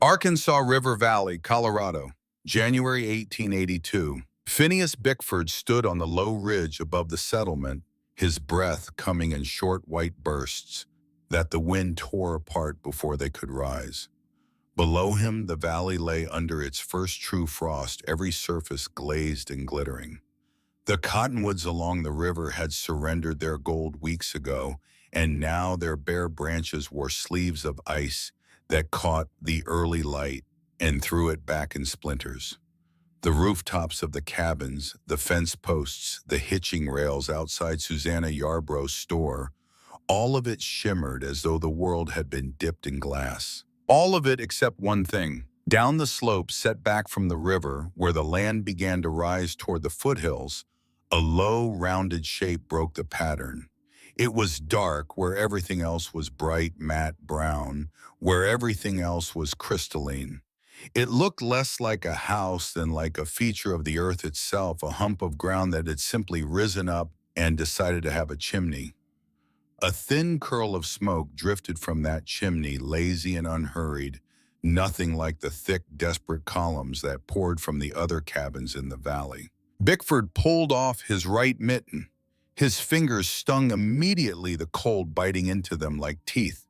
Arkansas River Valley, Colorado, January 1882. Phineas Bickford stood on the low ridge above the settlement, his breath coming in short white bursts that the wind tore apart before they could rise. Below him, the valley lay under its first true frost, every surface glazed and glittering. The cottonwoods along the river had surrendered their gold weeks ago, and now their bare branches wore sleeves of ice that caught the early light and threw it back in splinters. The rooftops of the cabins, the fence posts, the hitching rails outside Susanna Yarbrough's store, all of it shimmered as though the world had been dipped in glass. All of it except one thing. Down the slope set back from the river, where the land began to rise toward the foothills, a low, rounded shape broke the pattern. It was dark where everything else was bright, matte brown, where everything else was crystalline. It looked less like a house than like a feature of the earth itself, a hump of ground that had simply risen up and decided to have a chimney. A thin curl of smoke drifted from that chimney, lazy and unhurried, nothing like the thick, desperate columns that poured from the other cabins in the valley. Bickford pulled off his right mitten. His fingers stung immediately, the cold biting into them like teeth.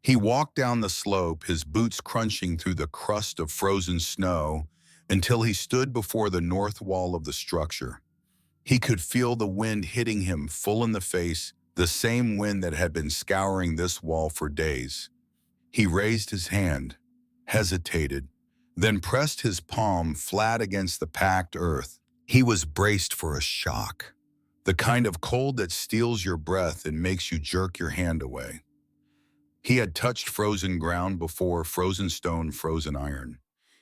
He walked down the slope, his boots crunching through the crust of frozen snow, until he stood before the north wall of the structure. He could feel the wind hitting him full in the face, the same wind that had been scouring this wall for days. He raised his hand, hesitated, then pressed his palm flat against the packed earth. He was braced for a shock, the kind of cold that steals your breath and makes you jerk your hand away. He had touched frozen ground before, frozen stone, frozen iron.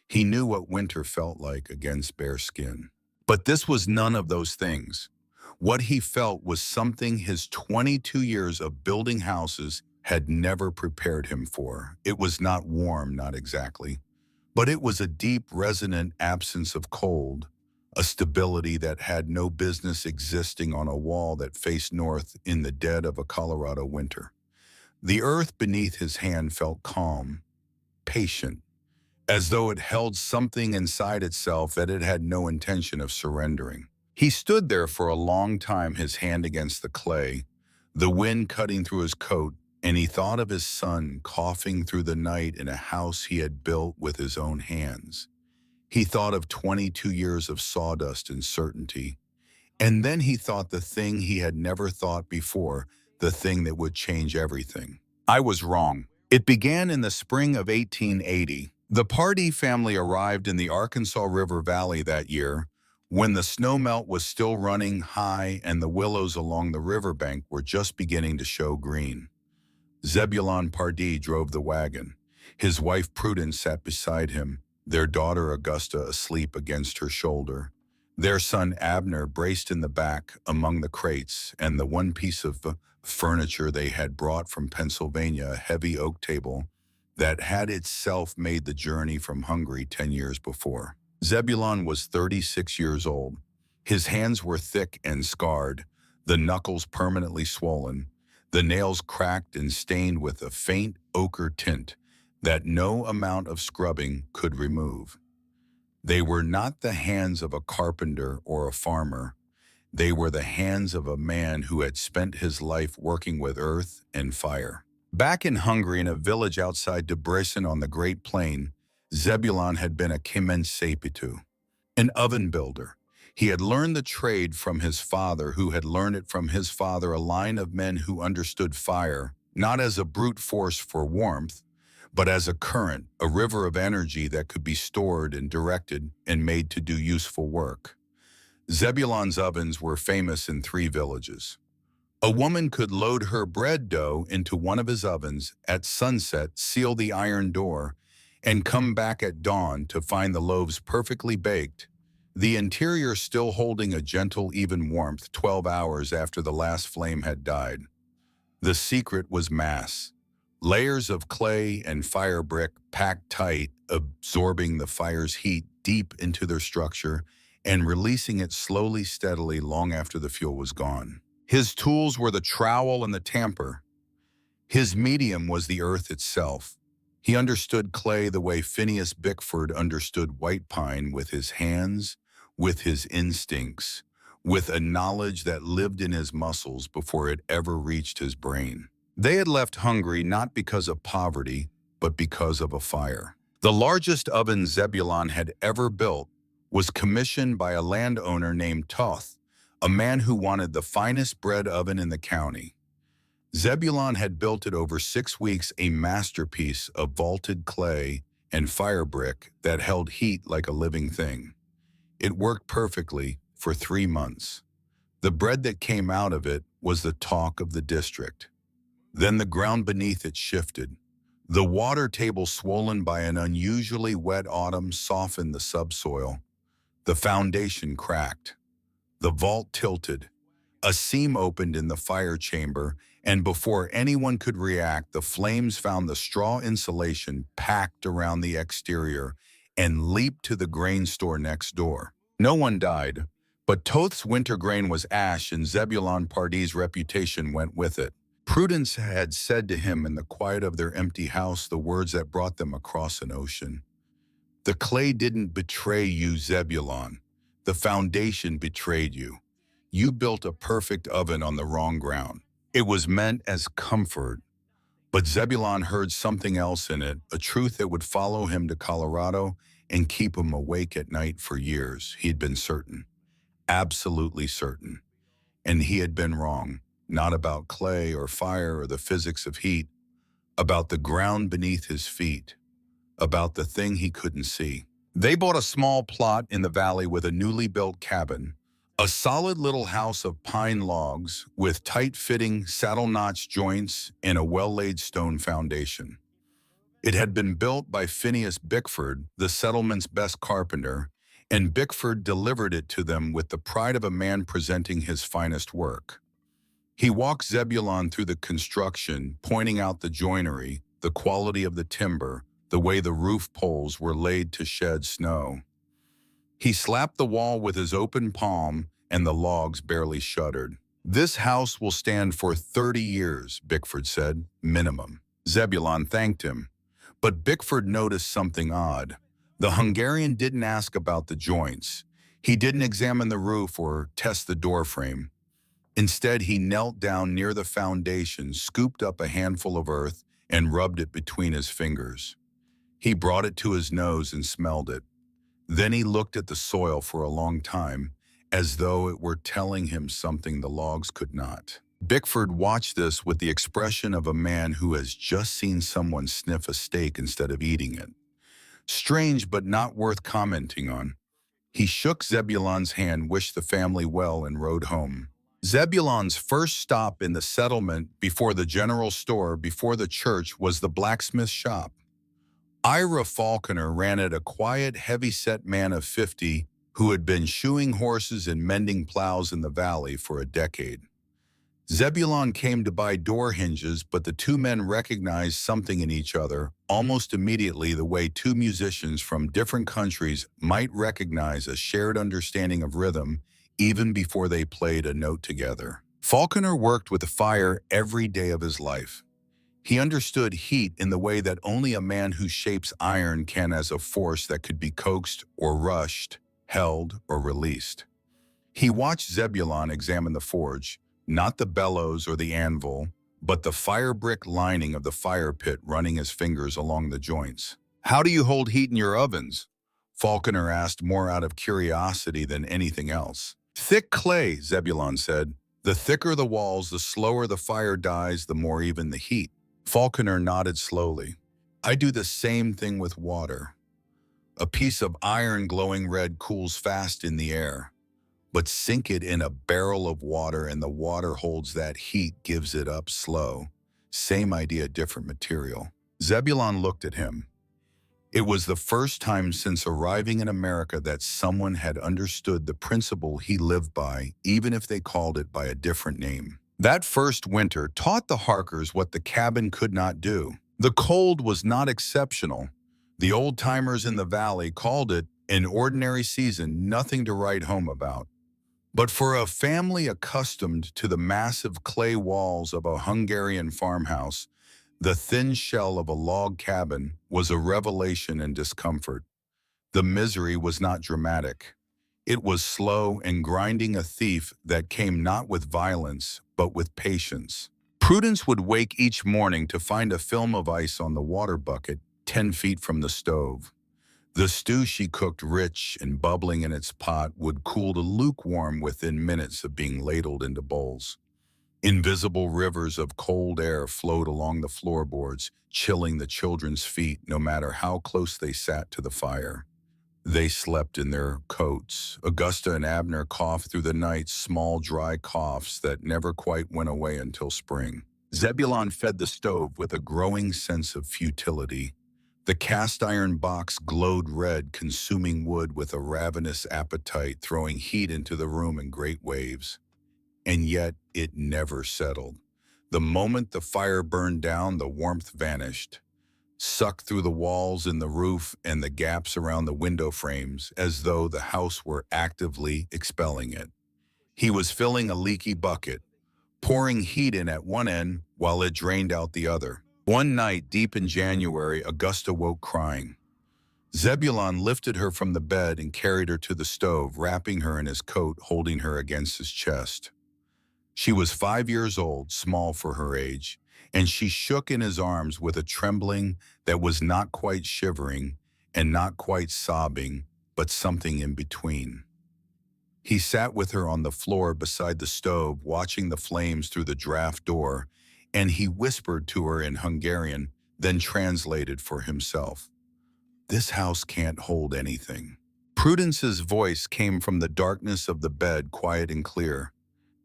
He knew what winter felt like against bare skin. But this was none of those things. What he felt was something his 22 years of building houses had never prepared him for. It was not warm, not exactly, but it was a deep, resonant absence of cold, a stability that had no business existing on a wall that faced north in the dead of a Colorado winter. The earth beneath his hand felt calm, patient, as though it held something inside itself that it had no intention of surrendering. He stood there for a long time, his hand against the clay, the wind cutting through his coat, and he thought of his son coughing through the night in a house he had built with his own hands. He thought of 22 years of sawdust and certainty. And then he thought the thing he had never thought before, the thing that would change everything. I was wrong. It began in the spring of 1880. The Pardee family arrived in the Arkansas River Valley that year, when the snowmelt was still running high and the willows along the riverbank were just beginning to show green. Zebulon Pardee drove the wagon. His wife Prudence sat beside him, their daughter Augusta asleep against her shoulder. Their son Abner braced in the back among the crates, and the one piece of furniture they had brought from Pennsylvania, a heavy oak table that had itself made the journey from Hungary 10 years before. Zebulon was 36 years old. His hands were thick and scarred, the knuckles permanently swollen, the nails cracked and stained with a faint ochre tint that no amount of scrubbing could remove. They were not the hands of a carpenter or a farmer. They were the hands of a man who had spent his life working with earth and fire. Back in Hungary, in a village outside Debrecen on the Great Plain, Zebulon had been a kimensapitu, an oven builder. He had learned the trade from his father, who had learned it from his father, a line of men who understood fire, not as a brute force for warmth, but as a current, a river of energy that could be stored and directed and made to do useful work. Zebulon's ovens were famous in 3 villages. A woman could load her bread dough into one of his ovens at sunset, seal the iron door, and come back at dawn to find the loaves perfectly baked, the interior still holding a gentle, even warmth 12 hours after the last flame had died. The secret was mass. Layers of clay and fire brick packed tight, absorbing the fire's heat deep into their structure and releasing it slowly, steadily long after the fuel was gone. His tools were the trowel and the tamper. His medium was the earth itself. He understood clay the way Phineas Bickford understood white pine, with his hands, with his instincts, with a knowledge that lived in his muscles before it ever reached his brain. They had left hungry not because of poverty, but because of a fire. The largest oven Zebulon had ever built was commissioned by a landowner named Toth, a man who wanted the finest bread oven in the county. Zebulon had built it over 6 weeks, a masterpiece of vaulted clay and fire brick that held heat like a living thing. It worked perfectly for 3 months. The bread that came out of it was the talk of the district. Then the ground beneath it shifted. The water table, swollen by an unusually wet autumn, softened the subsoil. The foundation cracked. The vault tilted. A seam opened in the fire chamber, and before anyone could react, the flames found the straw insulation packed around the exterior and leaped to the grain store next door. No one died, but Toth's winter grain was ash, and Zebulon Pardee's reputation went with it. Prudence had said to him in the quiet of their empty house the words that brought them across an ocean. The clay didn't betray you, Zebulon. The foundation betrayed you. You built a perfect oven on the wrong ground. It was meant as comfort, but Zebulon heard something else in it, a truth that would follow him to Colorado and keep him awake at night for years. He'd been certain, absolutely certain. And he had been wrong, not about clay or fire or the physics of heat, about the ground beneath his feet, about the thing he couldn't see. They bought a small plot in the valley with a newly built cabin, a solid little house of pine logs with tight-fitting saddle-notch joints and a well-laid stone foundation. It had been built by Phineas Bickford, the settlement's best carpenter, and Bickford delivered it to them with the pride of a man presenting his finest work. He walked Zebulon through the construction, pointing out the joinery, the quality of the timber, the way the roof poles were laid to shed snow. He slapped the wall with his open palm, and the logs barely shuddered. "This house will stand for 30 years, Bickford said, minimum." Zebulon thanked him. But Bickford noticed something odd. The Hungarian didn't ask about the joints. He didn't examine the roof or test the doorframe. Instead, he knelt down near the foundation, scooped up a handful of earth, and rubbed it between his fingers. He brought it to his nose and smelled it. Then he looked at the soil for a long time, as though it were telling him something the logs could not. Bickford watched this with the expression of a man who has just seen someone sniff a steak instead of eating it. Strange, but not worth commenting on. He shook Zebulon's hand, wished the family well, and rode home. Zebulon's first stop in the settlement, before the general store, before the church, was the blacksmith shop. Ira Falconer ran it, a quiet, heavy-set man of 50 who had been shoeing horses and mending plows in the valley for a decade. Zebulon came to buy door hinges, but the two men recognized something in each other almost immediately, the way two musicians from different countries might recognize a shared understanding of rhythm even before they played a note together. Falconer worked with the fire every day of his life. He understood heat in the way that only a man who shapes iron can, as a force that could be coaxed or rushed, held or released. He watched Zebulon examine the forge, not the bellows or the anvil, but the fire brick lining of the fire pit, running his fingers along the joints. "How do you hold heat in your ovens?" Falconer asked, more out of curiosity than anything else. "Thick clay," Zebulon said. "The thicker the walls, the slower the fire dies, the more even the heat." Falconer nodded slowly. "I do the same thing with water. A piece of iron glowing red cools fast in the air, but sink it in a barrel of water and the water holds that heat, gives it up slow. Same idea, different material." Zebulon looked at him. It was the first time since arriving in America that someone had understood the principle he lived by, even if they called it by a different name. That first winter taught the Harkers what the cabin could not do. The cold was not exceptional. The old-timers in the valley called it an ordinary season, nothing to write home about. But for a family accustomed to the massive clay walls of a Hungarian farmhouse, The thin shell of a log cabin was a revelation in discomfort. The misery was not dramatic. It was slow and grinding, a thief that came not with violence, but with patience. Prudence would wake each morning to find a film of ice on the water bucket 10 feet from the stove. The stew she cooked, rich and bubbling in its pot, would cool to lukewarm within minutes of being ladled into bowls. Invisible rivers of cold air flowed along the floorboards, chilling the children's feet no matter how close they sat to the fire. They slept in their coats. Augusta and Abner coughed through the night, small, dry coughs that never quite went away until spring. Zebulon fed the stove with a growing sense of futility. The cast-iron box glowed red, consuming wood with a ravenous appetite, throwing heat into the room in great waves. And yet it never settled. The moment the fire burned down, the warmth vanished, sucked through the walls and the roof and the gaps around the window frames, as though the house were actively expelling it. He was filling a leaky bucket, pouring heat in at one end while it drained out the other. One night, deep in January, Augusta woke crying. Zebulon lifted her from the bed and carried her to the stove, wrapping her in his coat, holding her against his chest. She was 5 years old, small for her age, and she shook in his arms with a trembling that was not quite shivering and not quite sobbing, but something in between. He sat with her on the floor beside the stove, watching the flames through the draft door, and he whispered to her in Hungarian, then translated for himself. "This house can't hold anything." Prudence's voice came from the darkness of the bed, quiet and clear.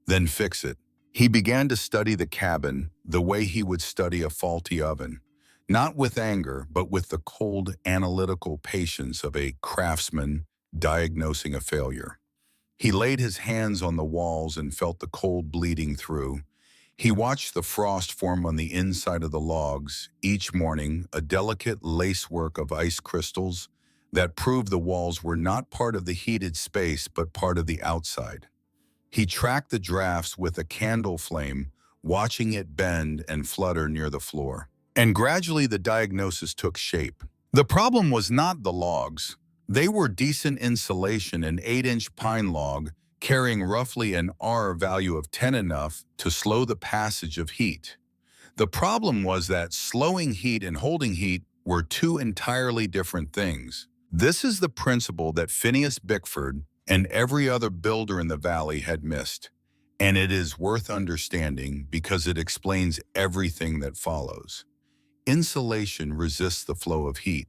"Then fix it." He began to study the cabin the way he would study a faulty oven, not with anger, but with the cold, analytical patience of a craftsman diagnosing a failure. He laid his hands on the walls and felt the cold bleeding through. He watched the frost form on the inside of the logs, each morning a delicate lacework of ice crystals that proved the walls were not part of the heated space but part of the outside. He tracked the drafts with a candle flame, watching it bend and flutter near the floor. And gradually the diagnosis took shape. The problem was not the logs. They were decent insulation, an 8-inch pine log, carrying roughly an R value of 10, enough to slow the passage of heat. The problem was that slowing heat and holding heat were two entirely different things. This is the principle that Phineas Bickford and every other builder in the valley had missed, and it is worth understanding because it explains everything that follows. Insulation resists the flow of heat.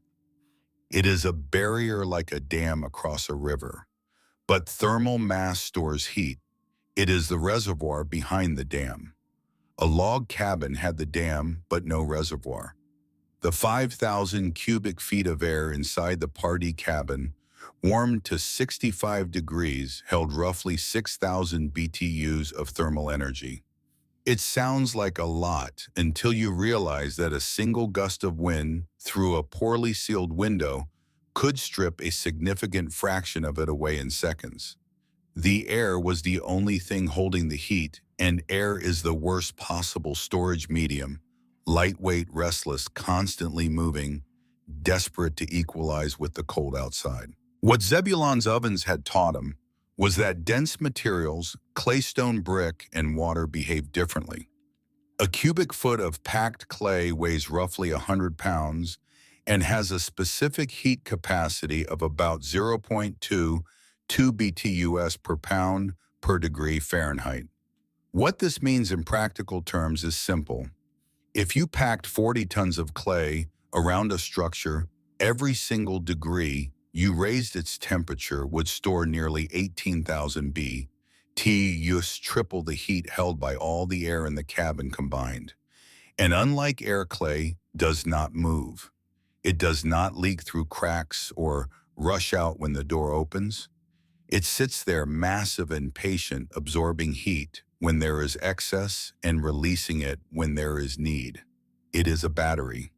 It is a barrier like a dam across a river. But thermal mass stores heat. It is the reservoir behind the dam. A log cabin had the dam, but no reservoir. The 5,000 cubic feet of air inside the party cabin, warmed to 65 degrees, held roughly 6,000 BTUs of thermal energy. It sounds like a lot until you realize that a single gust of wind through a poorly sealed window could strip a significant fraction of it away in seconds. The air was the only thing holding the heat, and air is the worst possible storage medium, lightweight, restless, constantly moving, desperate to equalize with the cold outside. What Zebulon's ovens had taught him was that dense materials, claystone, brick, and water behave differently. A cubic foot of packed clay weighs roughly 100 pounds and has a specific heat capacity of about 0.22 BTUs per pound per degree Fahrenheit. What this means in practical terms is simple. If you packed 40 tons of clay around a structure, every single degree you raised its temperature would store nearly 18,000 BTUs, triple the heat held by all the air in the cabin combined. And unlike air, clay does not move. It does not leak through cracks or rush out when the door opens. It sits there massive and patient, absorbing heat when there is excess and releasing it when there is need. It is a battery,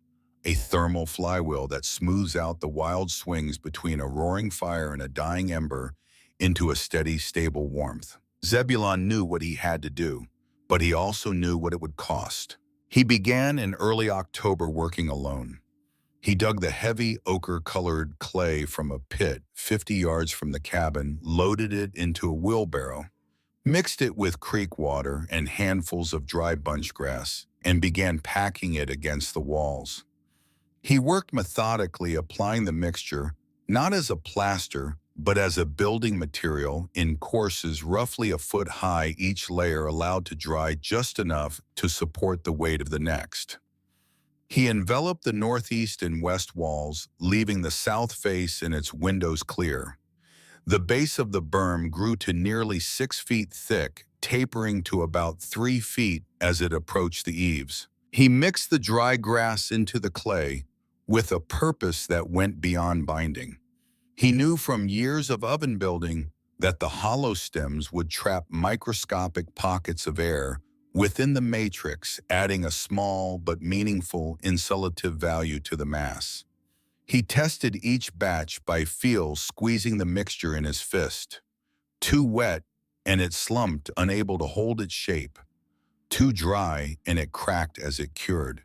a thermal flywheel that smooths out the wild swings between a roaring fire and a dying ember into a steady, stable warmth. Zebulon knew what he had to do, but he also knew what it would cost. He began in early October working alone. He dug the heavy ochre-colored clay from a pit 50 yards from the cabin, loaded it into a wheelbarrow, mixed it with creek water and handfuls of dry bunch grass, and began packing it against the walls. He worked methodically, applying the mixture not as a plaster, but as a building material in courses roughly a foot high, each layer allowed to dry just enough to support the weight of the next. He enveloped the northeast and west walls, leaving the south face and its windows clear. The base of the berm grew to nearly 6 feet thick, tapering to about 3 feet as it approached the eaves. He mixed the dry grass into the clay with a purpose that went beyond binding. He knew from years of oven building that the hollow stems would trap microscopic pockets of air within the matrix, adding a small but meaningful insulative value to the mass. He tested each batch by feel, squeezing the mixture in his fist. Too wet, and it slumped, unable to hold its shape. Too dry, and it cracked as it cured.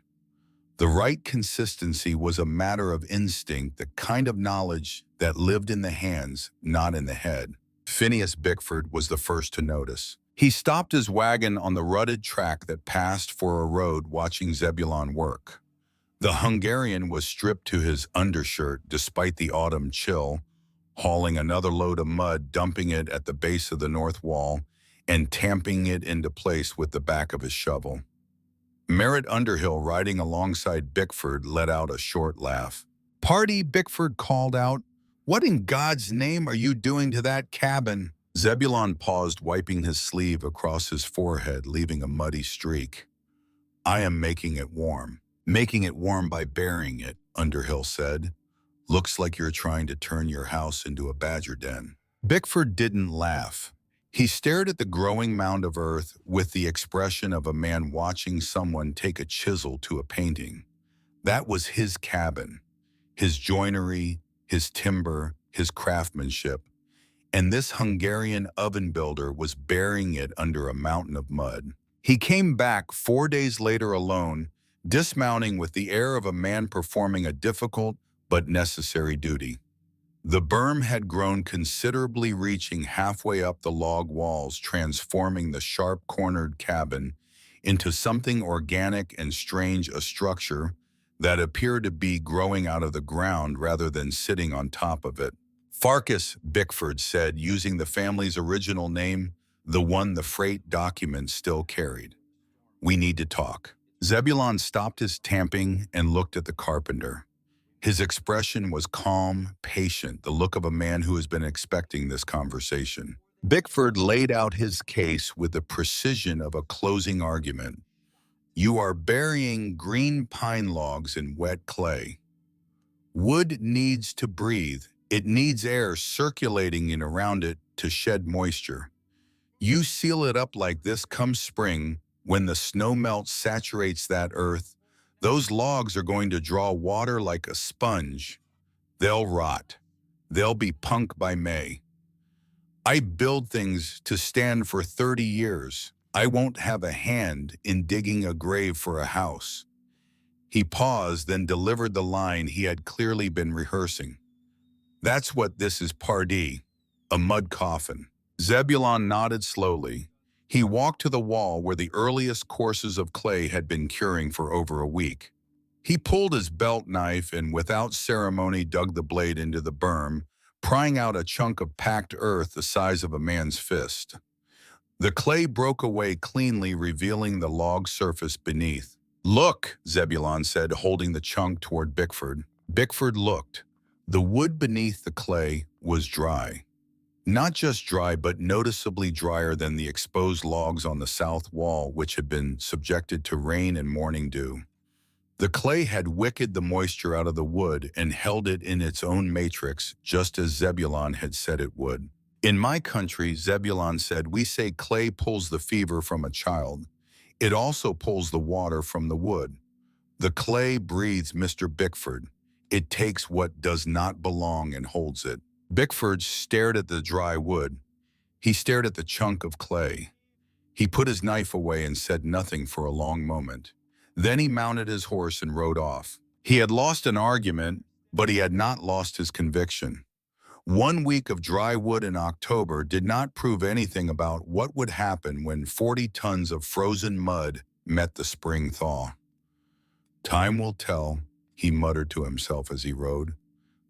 The right consistency was a matter of instinct, the kind of knowledge that lived in the hands, not in the head. Phineas Bickford was the first to notice. He stopped his wagon on the rutted track that passed for a road, watching Zebulon work. The Hungarian was stripped to his undershirt despite the autumn chill, hauling another load of mud, dumping it at the base of the north wall, and tamping it into place with the back of his shovel. Merritt Underhill, riding alongside Bickford, let out a short laugh. "Party," Bickford called out. "What in God's name are you doing to that cabin?" Zebulon paused, wiping his sleeve across his forehead, leaving a muddy streak. "I am making it warm." "Making it warm by burying it," Underhill said. "Looks like you're trying to turn your house into a badger den." Bickford didn't laugh. He stared at the growing mound of earth with the expression of a man watching someone take a chisel to a painting. That was his cabin, his joinery, his timber, his craftsmanship, and this Hungarian oven builder was burying it under a mountain of mud. He came back 4 days later alone, dismounting with the air of a man performing a difficult but necessary duty. The berm had grown considerably, reaching halfway up the log walls, transforming the sharp-cornered cabin into something organic and strange, a structure that appeared to be growing out of the ground rather than sitting on top of it. "Farkas," Bickford said, using the family's original name, the one the freight documents still carried. "We need to talk." Zebulon stopped his tamping and looked at the carpenter. His expression was calm, patient, the look of a man who has been expecting this conversation. Bickford laid out his case with the precision of a closing argument. "You are burying green pine logs in wet clay. Wood needs to breathe. It needs air circulating in around it to shed moisture. You seal it up like this come spring, when the snow melt saturates that earth, those logs are going to draw water like a sponge. They'll rot. They'll be punk by May. I build things to stand for 30 years. I won't have a hand in digging a grave for a house." He paused, then delivered the line he had clearly been rehearsing. "That's what this is, pardee, a mud coffin." Zebulon nodded slowly. He walked to the wall where the earliest courses of clay had been curing for over a week. He pulled his belt knife and without ceremony dug the blade into the berm, prying out a chunk of packed earth the size of a man's fist. The clay broke away cleanly, revealing the log surface beneath. "Look," Zebulon said, holding the chunk toward Bickford. Bickford looked. The wood beneath the clay was dry. Not just dry, but noticeably drier than the exposed logs on the south wall, which had been subjected to rain and morning dew. The clay had wicked the moisture out of the wood and held it in its own matrix, just as Zebulon had said it would. "In my country," Zebulon said, "we say clay pulls the fever from a child. It also pulls the water from the wood. The clay breathes, Mr. Bickford. It takes what does not belong and holds it." Bickford stared at the dry wood. He stared at the chunk of clay. He put his knife away and said nothing for a long moment. Then he mounted his horse and rode off. He had lost an argument, but he had not lost his conviction. 1 week of dry wood in October did not prove anything about what would happen when 40 tons of frozen mud met the spring thaw. Time will tell, he muttered to himself as he rode.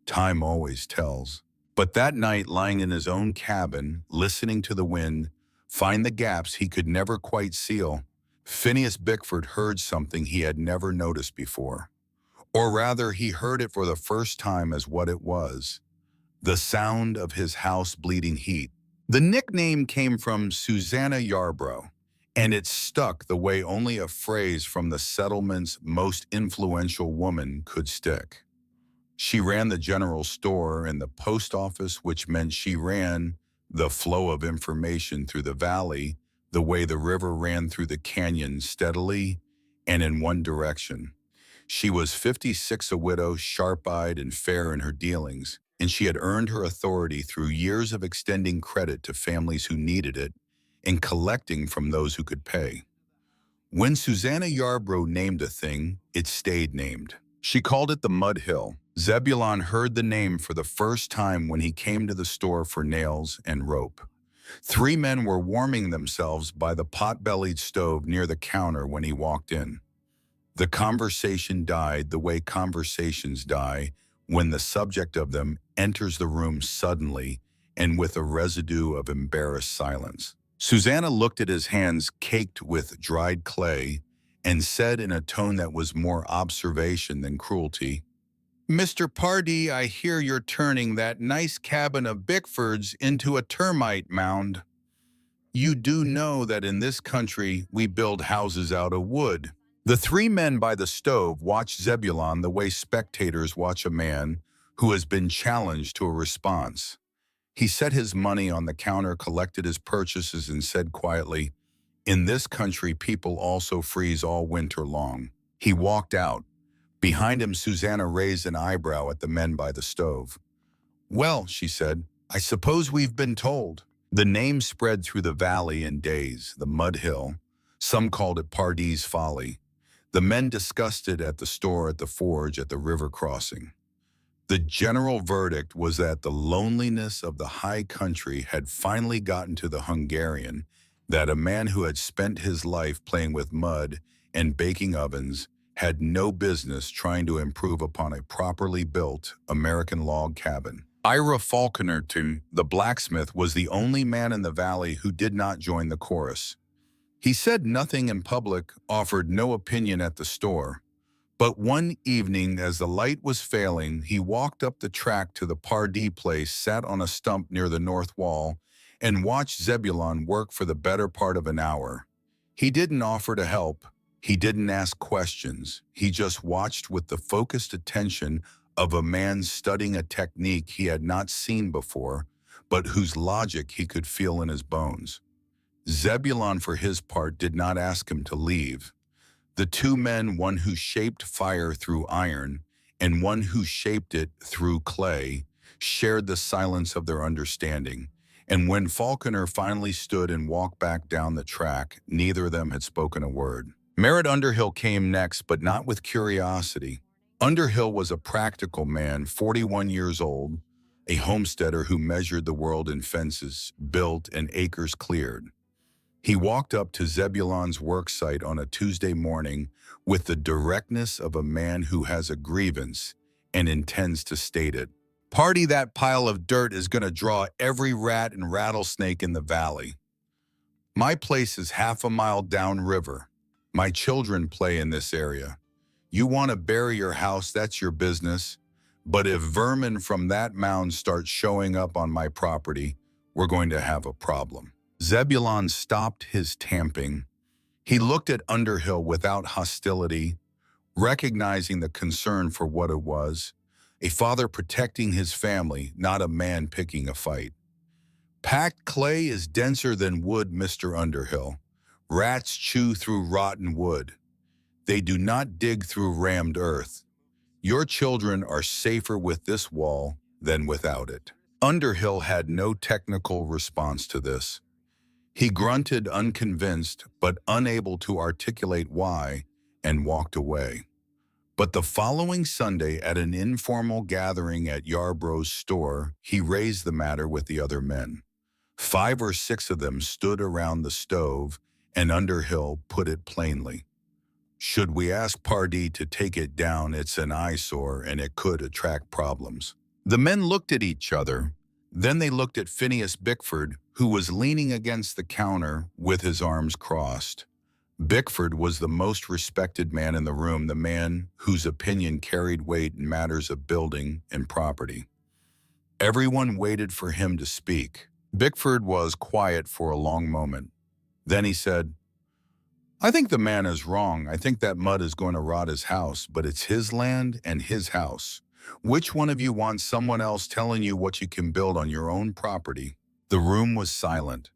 Time always tells. But that night, lying in his own cabin, listening to the wind, find the gaps he could never quite seal, Phineas Bickford heard something he had never noticed before. Or rather, he heard it for the first time as what it was: the sound of his house bleeding heat. The nickname came from Susanna Yarbrough, and it stuck the way only a phrase from the settlement's most influential woman could stick. She ran the general store and the post office, which meant she ran the flow of information through the valley the way the river ran through the canyon, steadily and in one direction. She was 56, a widow, sharp-eyed and fair in her dealings, and she had earned her authority through years of extending credit to families who needed it and collecting from those who could pay. When Susanna Yarbrough named a thing, it stayed named. She called it the Mud Hill. Zebulon heard the name for the first time when he came to the store for nails and rope. 3 men were warming themselves by the pot-bellied stove near the counter when he walked in. The conversation died the way conversations die when the subject of them enters the room suddenly and with a residue of embarrassed silence. Susanna looked at his hands caked with dried clay and said in a tone that was more observation than cruelty, "Mr. Pardee, I hear you're turning that nice cabin of Bickford's into a termite mound. You do know that in this country we build houses out of wood." The 3 men by the stove watched Zebulon the way spectators watch a man who has been challenged to a response. He set his money on the counter, collected his purchases, and said quietly, "In this country, people also freeze all winter long." He walked out. Behind him, Susanna raised an eyebrow at the men by the stove. "Well," she said, "I suppose we've been told." The name spread through the valley in days, the Mud Hill. Some called it Pardee's Folly. The men discussed it at the store, at the forge, at the river crossing. The general verdict was that the loneliness of the high country had finally gotten to the Hungarian, that a man who had spent his life playing with mud and baking ovens had no business trying to improve upon a properly built American log cabin. Ira Falconer, the blacksmith, was the only man in the valley who did not join the chorus. He said nothing in public, offered no opinion at the store. But one evening, as the light was failing, he walked up the track to the Pardee place, sat on a stump near the north wall, and watched Zebulon work for the better part of an hour. He didn't offer to help. He didn't ask questions. He just watched with the focused attention of a man studying a technique he had not seen before, but whose logic he could feel in his bones. Zebulon, for his part, did not ask him to leave. The 2 men, one who shaped fire through iron and one who shaped it through clay, shared the silence of their understanding. And when Falconer finally stood and walked back down the track, neither of them had spoken a word. Merritt Underhill came next, but not with curiosity. Underhill was a practical man, 41 years old, a homesteader who measured the world in fences, built, and acres cleared. He walked up to Zebulon's worksite on a Tuesday morning with the directness of a man who has a grievance and intends to state it. "Pardee, that pile of dirt is going to draw every rat and rattlesnake in the valley. My place is half a mile downriver. My children play in this area. You want to bury your house, that's your business. But if vermin from that mound start showing up on my property, we're going to have a problem." Zebulon stopped his tamping. He looked at Underhill without hostility, recognizing the concern for what it was: a father protecting his family, not a man picking a fight. "Packed clay is denser than wood, Mr. Underhill. Rats chew through rotten wood. They do not dig through rammed earth. Your children are safer with this wall than without it." Underhill had no technical response to this. He grunted, unconvinced, but unable to articulate why, and walked away. But the following Sunday, at an informal gathering at Yarbrough's store, he raised the matter with the other men. 5 or 6 of them stood around the stove, and Underhill put it plainly. Should we ask Pardee to take it down? It's an eyesore and it could attract problems. The men looked at each other. Then they looked at Phineas Bickford, who was leaning against the counter with his arms crossed. Bickford was the most respected man in the room, the man whose opinion carried weight in matters of building and property. Everyone waited for him to speak. Bickford was quiet for a long moment. Then he said, "I think the man is wrong. I think that mud is going to rot his house, but it's his land and his house. Which one of you wants someone else telling you what you can build on your own property?" The room was silent.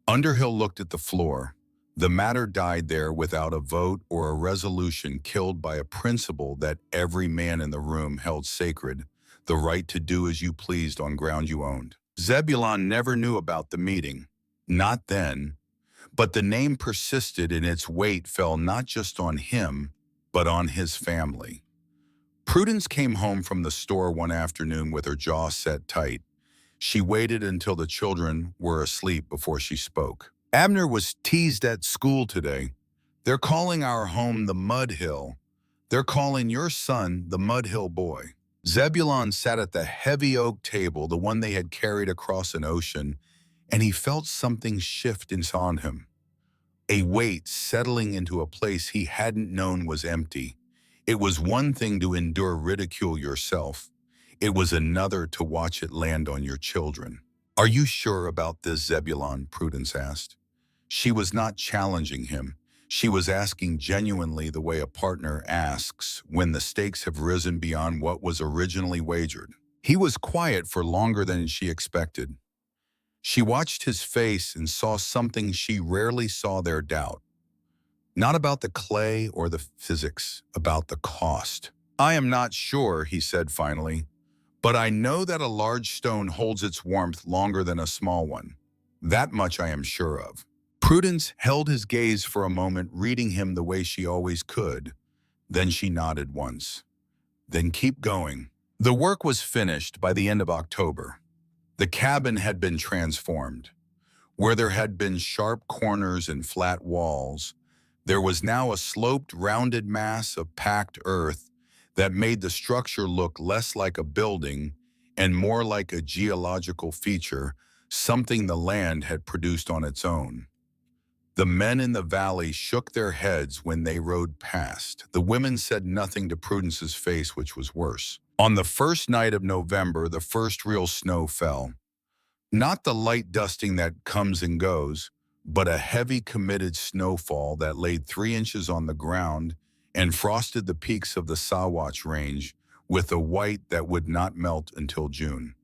Underhill looked at the floor. The matter died there without a vote or a resolution, killed by a principle that every man in the room held sacred: the right to do as you pleased on ground you owned. Zebulon never knew about the meeting. Not then. But the name persisted, and its weight fell not just on him, but on his family. Prudence came home from the store one afternoon with her jaw set tight. She waited until the children were asleep before she spoke. "Abner was teased at school today. They're calling our home the Mud Hill. They're calling your son the Mud Hill boy." Zebulon sat at the heavy oak table, the one they had carried across an ocean, and he felt something shift inside him. A weight settling into a place he hadn't known was empty. It was one thing to endure ridicule yourself. It was another to watch it land on your children. "Are you sure about this, Zebulon?" Prudence asked. She was not challenging him. She was asking genuinely, the way a partner asks when the stakes have risen beyond what was originally wagered. He was quiet for longer than she expected. She watched his face and saw something she rarely saw there: doubt. Not about the clay or the physics, about the cost. "I am not sure," he said finally, "but I know that a large stone holds its warmth longer than a small one. That much I am sure of." Prudence held his gaze for a moment, reading him the way she always could. Then she nodded once. "Then keep going." The work was finished by the end of October. The cabin had been transformed. Where there had been sharp corners and flat walls, there was now a sloped, rounded mass of packed earth that made the structure look less like a building and more like a geological feature, something the land had produced on its own. The men in the valley shook their heads when they rode past. The women said nothing to Prudence's face, which was worse. On the first night of November, the first real snow fell. Not the light dusting that comes and goes, but a heavy, committed snowfall that laid 3 inches on the ground and frosted the peaks of the Sawatch Range with a white that would not melt until June.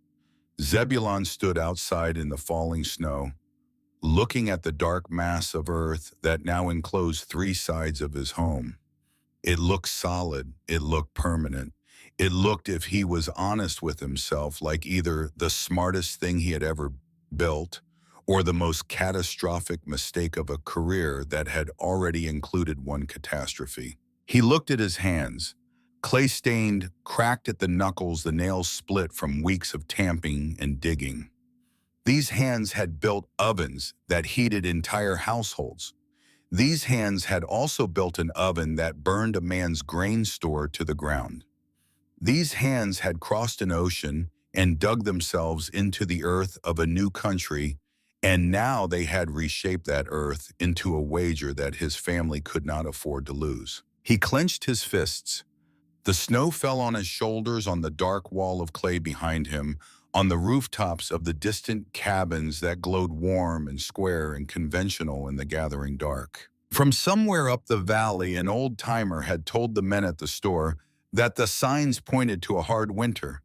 Zebulon stood outside in the falling snow, looking at the dark mass of earth that now enclosed 3 sides of his home. It looked solid. It looked permanent. It looked, if he was honest with himself, like either the smartest thing he had ever built or the most catastrophic mistake of a career that had already included one catastrophe. He looked at his hands, clay-stained, cracked at the knuckles, the nails split from weeks of tamping and digging. These hands had built ovens that heated entire households. These hands had also built an oven that burned a man's grain store to the ground. These hands had crossed an ocean and dug themselves into the earth of a new country, and now they had reshaped that earth into a wager that his family could not afford to lose. He clenched his fists. The snow fell on his shoulders, on the dark wall of clay behind him, on the rooftops of the distant cabins that glowed warm and square and conventional in the gathering dark. From somewhere up the valley, an old-timer had told the men at the store that the signs pointed to a hard winter.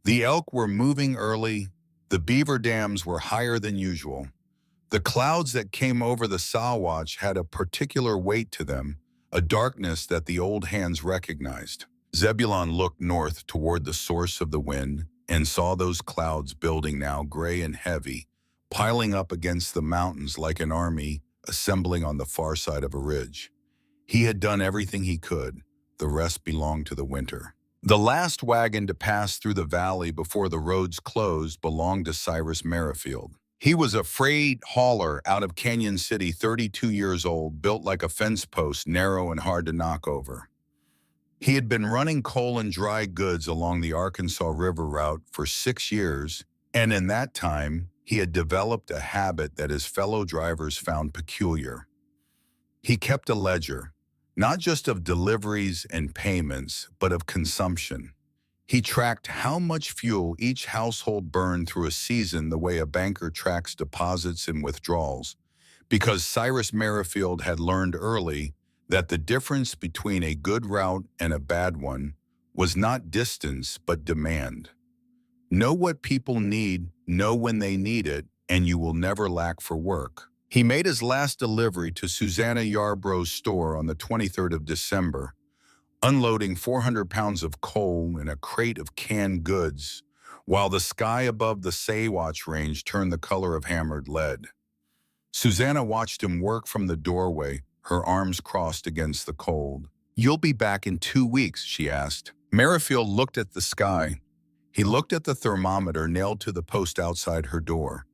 The elk were moving early. The beaver dams were higher than usual. The clouds that came over the Sawatch had a particular weight to them, a darkness that the old hands recognized. Zebulon looked north toward the source of the wind and saw those clouds building now, gray and heavy, piling up against the mountains like an army assembling on the far side of a ridge. He had done everything he could. The rest belonged to the winter. The last wagon to pass through the valley before the roads closed belonged to Cyrus Merrifield. He was a freight hauler out of Canyon City, 32 years old, built like a fence post, narrow and hard to knock over. He had been running coal and dry goods along the Arkansas River route for 6 years, and in that time, he had developed a habit that his fellow drivers found peculiar. He kept a ledger, not just of deliveries and payments, but of consumption. He tracked how much fuel each household burned through a season the way a banker tracks deposits and withdrawals, because Cyrus Merrifield had learned early that the difference between a good route and a bad one was not distance but demand. Know what people need, know when they need it, and you will never lack for work. He made his last delivery to Susanna Yarborough's store on the 23rd of December, unloading 400 pounds of coal in a crate of canned goods, while the sky above the Saywatch Range turned the color of hammered lead. Susanna watched him work from the doorway, her arms crossed against the cold. "You'll be back in 2 weeks," she asked. Merrifield looked at the sky. He looked at the thermometer nailed to the post outside her door.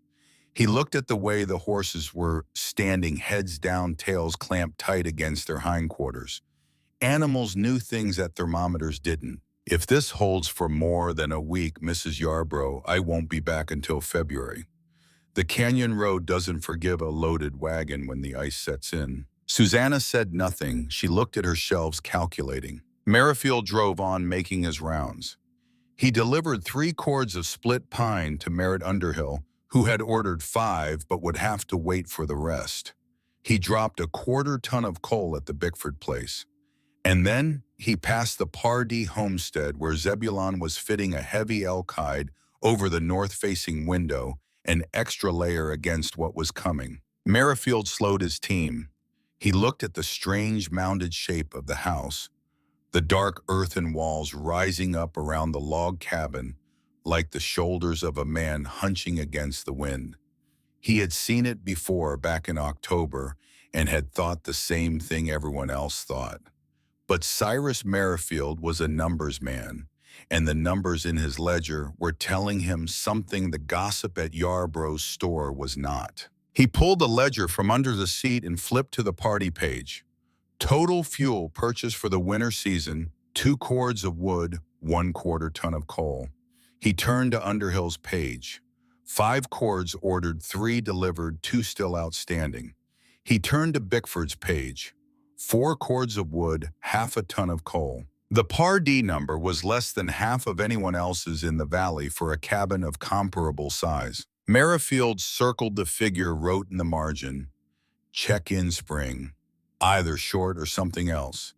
He looked at the way the horses were standing, heads down, tails clamped tight against their hindquarters. Animals knew things that thermometers didn't. "If this holds for more than a week, Mrs. Yarborough, I won't be back until February. The canyon road doesn't forgive a loaded wagon when the ice sets in." Susanna said nothing. She looked at her shelves, calculating. Merrifield drove on, making his rounds. He delivered 3 cords of split pine to Merritt Underhill, who had ordered 5 but would have to wait for the rest. He dropped a 1/4 ton of coal at the Bickford place. And then he passed the Pardee homestead where Zebulon was fitting a heavy elk hide over the north-facing window, an extra layer against what was coming. Merrifield slowed his team. He looked at the strange mounded shape of the house, the dark earthen walls rising up around the log cabin like the shoulders of a man hunching against the wind. He had seen it before back in October and had thought the same thing everyone else thought. But Cyrus Merrifield was a numbers man, and the numbers in his ledger were telling him something the gossip at Yarborough's store was not. He pulled the ledger from under the seat and flipped to the party page. Total fuel purchased for the winter season, 2 cords of wood, 1/4 ton of coal. He turned to Underhill's page. 5 cords ordered, 3 delivered, 2 still outstanding. He turned to Bickford's page. 4 cords of wood, 1/2 ton of coal. The Pardee number was less than half of anyone else's in the valley for a cabin of comparable size. Merrifield circled the figure, wrote in the margin, "Check in spring," either short or something else,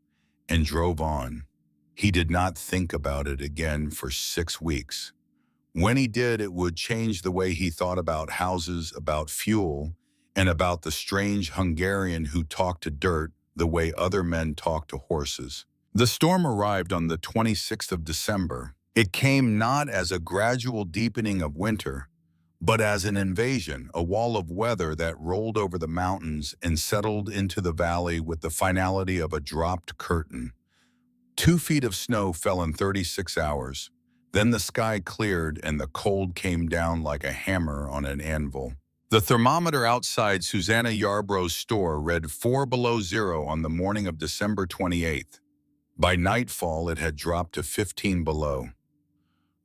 and drove on. He did not think about it again for 6 weeks. When he did, it would change the way he thought about houses, about fuel, and about the strange Hungarian who talked to dirt the way other men talk to horses. The storm arrived on the 26th of December. It came not as a gradual deepening of winter, but as an invasion, a wall of weather that rolled over the mountains and settled into the valley with the finality of a dropped curtain. 2 feet of snow fell in 36 hours. Then the sky cleared and the cold came down like a hammer on an anvil. The thermometer outside Susanna Yarborough's store read 4 below zero on the morning of December 28th. By nightfall, it had dropped to 15 below.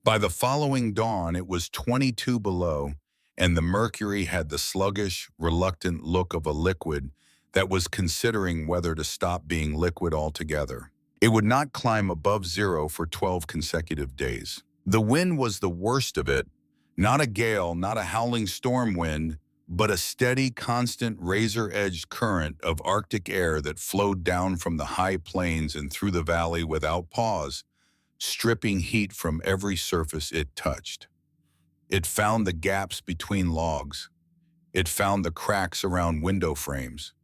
By the following dawn, it was 22 below, and the mercury had the sluggish, reluctant look of a liquid that was considering whether to stop being liquid altogether. It would not climb above zero for 12 consecutive days. The wind was the worst of it. Not a gale, not a howling storm wind, but a steady, constant, razor-edged current of Arctic air that flowed down from the high plains and through the valley without pause, stripping heat from every surface it touched. It found the gaps between logs. It found the cracks around window frames.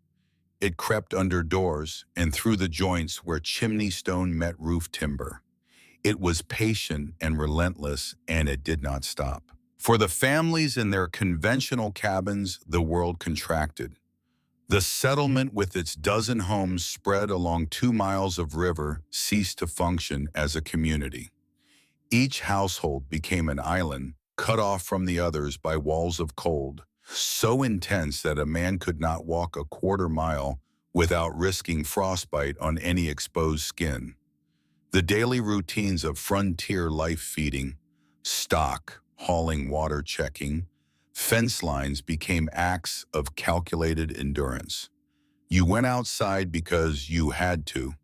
It crept under doors and through the joints where chimney stone met roof timber. It was patient and relentless, and it did not stop. For the families in their conventional cabins, the world contracted. The settlement with its dozen homes spread along 2 miles of river ceased to function as a community. Each household became an island, cut off from the others by walls of cold, so intense that a man could not walk a quarter mile without risking frostbite on any exposed skin. The daily routines of frontier life feeding, stock, hauling, water checking, fence lines became acts of calculated endurance. You went outside because you had to.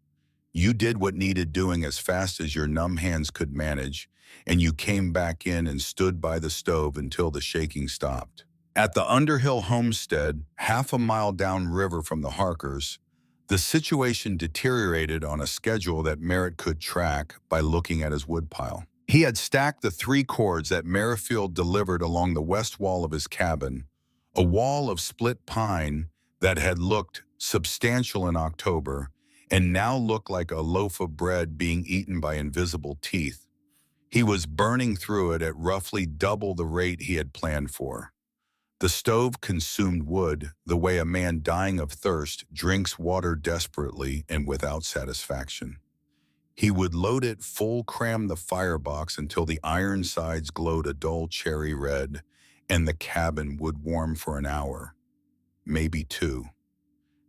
You did what needed doing as fast as your numb hands could manage, and you came back in and stood by the stove until the shaking stopped. At the Underhill homestead, half a mile downriver from the Harkers, the situation deteriorated on a schedule that Merritt could track by looking at his woodpile. He had stacked the 3 cords that Merrifield delivered along the west wall of his cabin, a wall of split pine that had looked substantial in October and now looked like a loaf of bread being eaten by invisible teeth. He was burning through it at roughly double the rate he had planned for. The stove consumed wood the way a man dying of thirst drinks water desperately and without satisfaction. He would load it full, cram the firebox until the iron sides glowed a dull cherry red, and the cabin would warm for an hour, maybe 2.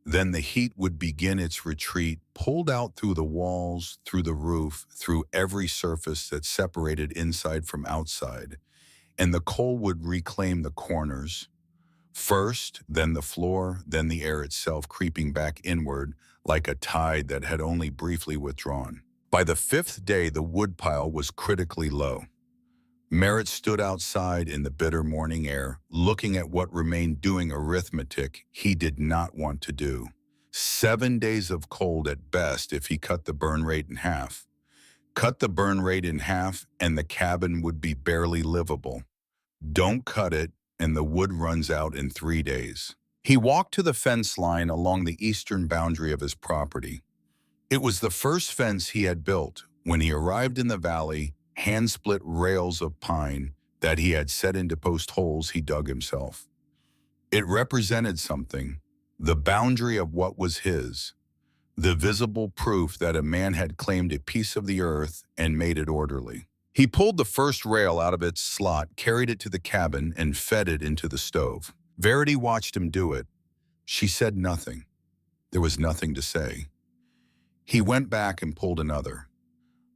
Then the heat would begin its retreat, pulled out through the walls, through the roof, through every surface that separated inside from outside, and the coal would reclaim the corners. First, then the floor, then the air itself creeping back inward like a tide that had only briefly withdrawn. By the 5th day, the woodpile was critically low. Merritt stood outside in the bitter morning air, looking at what remained, doing arithmetic he did not want to do. 7 days of cold at best if he cut the burn rate in half. Cut the burn rate in half and the cabin would be barely livable. Don't cut it and the wood runs out in 3 days. He walked to the fence line along the eastern boundary of his property. It was the first fence he had built. When he arrived in the valley, hand-split rails of pine that he had set into post holes he dug himself. It represented something, the boundary of what was his, the visible proof that a man had claimed a piece of the earth and made it orderly. He pulled the first rail out of its slot, carried it to the cabin, and fed it into the stove. Verity watched him do it. She said nothing. There was nothing to say. He went back and pulled another.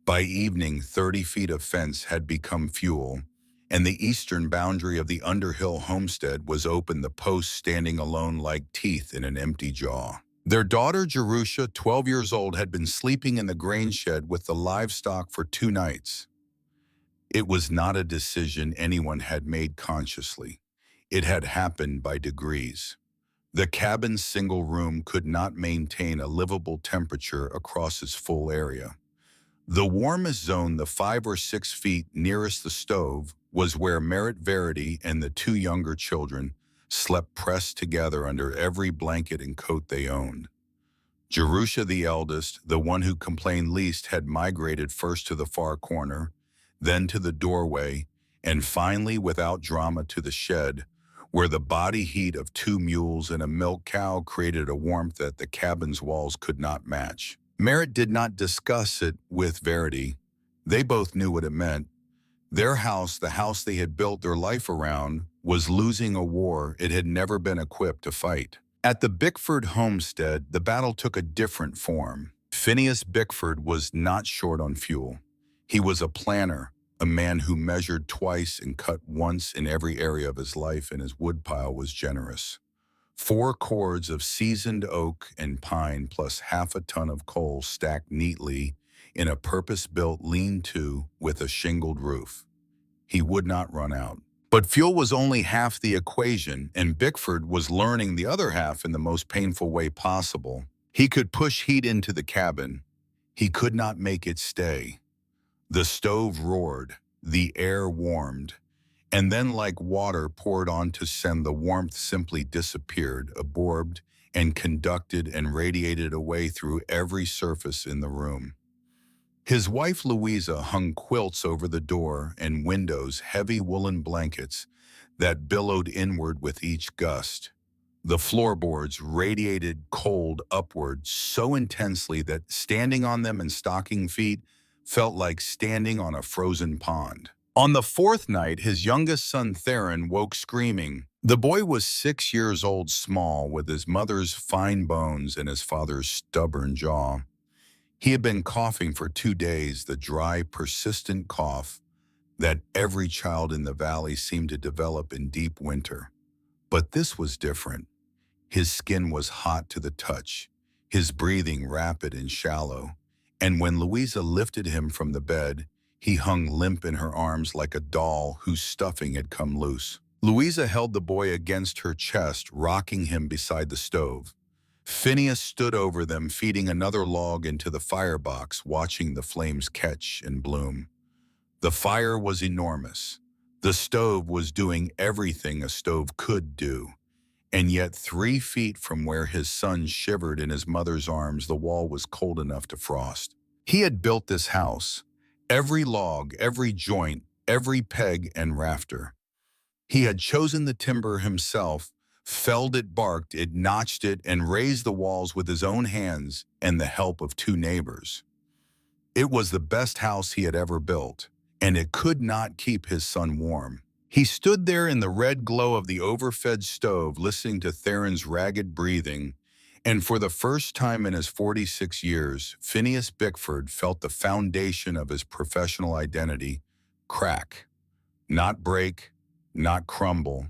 By evening, 30 feet of fence had become fuel, and the eastern boundary of the Underhill homestead was open, the posts standing alone like teeth in an empty jaw. Their daughter, Jerusha, 12 years old, had been sleeping in the grain shed with the livestock for 2 nights. It was not a decision anyone had made consciously. It had happened by degrees. The cabin's single room could not maintain a livable temperature across its full area. The warmest zone, the 5 or 6 feet nearest the stove, was where Merritt, Verity, and the 2 younger children slept pressed together under every blanket and coat they owned. Jerusha, the eldest, the one who complained least, had migrated first to the far corner, then to the doorway, and finally, without drama, to the shed, where the body heat of 2 mules and a milk cow created a warmth that the cabin's walls could not match. Merritt did not discuss it with Verity. They both knew what it meant. Their house, the house they had built their life around, was losing a war it had never been equipped to fight. At the Bickford homestead, the battle took a different form. Phineas Bickford was not short on fuel. He was a planner, a man who measured twice and cut once in every area of his life, and his woodpile was generous. 4 cords of seasoned oak and pine plus half a ton of coal stacked neatly in a purpose-built lean-to with a shingled roof. He would not run out. But fuel was only half the equation, and Bickford was learning the other half in the most painful way possible. He could push heat into the cabin. He could not make it stay. The stove roared, the air warmed, and then like water poured on to send the warmth simply disappeared, absorbed, and conducted and radiated away through every surface in the room. His wife Louisa hung quilts over the door and windows, heavy woolen blankets that billowed inward with each gust. The floorboards radiated cold upward so intensely that standing on them in stocking feet felt like standing on a frozen pond. On the fourth night, his youngest son Theron woke screaming. The boy was 6 years old, small, with his mother's fine bones and his father's stubborn jaw. He had been coughing for 2 days, the dry, persistent cough that every child in the valley seemed to develop in deep winter. But this was different. His skin was hot to the touch, his breathing rapid and shallow, and when Louisa lifted him from the bed, he hung limp in her arms like a doll whose stuffing had come loose. Louisa held the boy against her chest, rocking him beside the stove. Phineas stood over them, feeding another log into the firebox, watching the flames catch and bloom. The fire was enormous. The stove was doing everything a stove could do. And yet 3 feet from where his son shivered in his mother's arms, the wall was cold enough to frost. He had built this house. Every log, every joint, every peg and rafter. He had chosen the timber himself, felled it, barked it, notched it, and raised the walls with his own hands and the help of 2 neighbors. It was the best house he had ever built, and it could not keep his son warm. He stood there in the red glow of the overfed stove, listening to Theron's ragged breathing, and for the first time in his 46 years, Phineas Bickford felt the foundation of his professional identity crack. Not break, not crumble,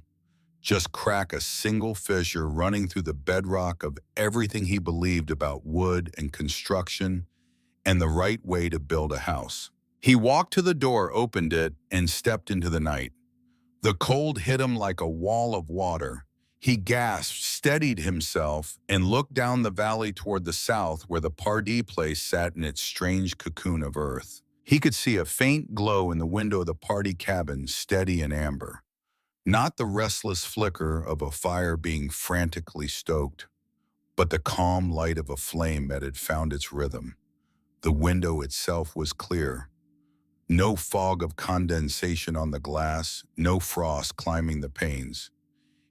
just crack, a single fissure running through the bedrock of everything he believed about wood and construction and the right way to build a house. He walked to the door, opened it, and stepped into the night. The cold hit him like a wall of water. He gasped, steadied himself, and looked down the valley toward the south where the Pardee place sat in its strange cocoon of earth. He could see a faint glow in the window of the Pardee cabin, steady and amber. Not the restless flicker of a fire being frantically stoked, but the calm light of a flame that had found its rhythm. The window itself was clear. No fog of condensation on the glass, no frost climbing the panes.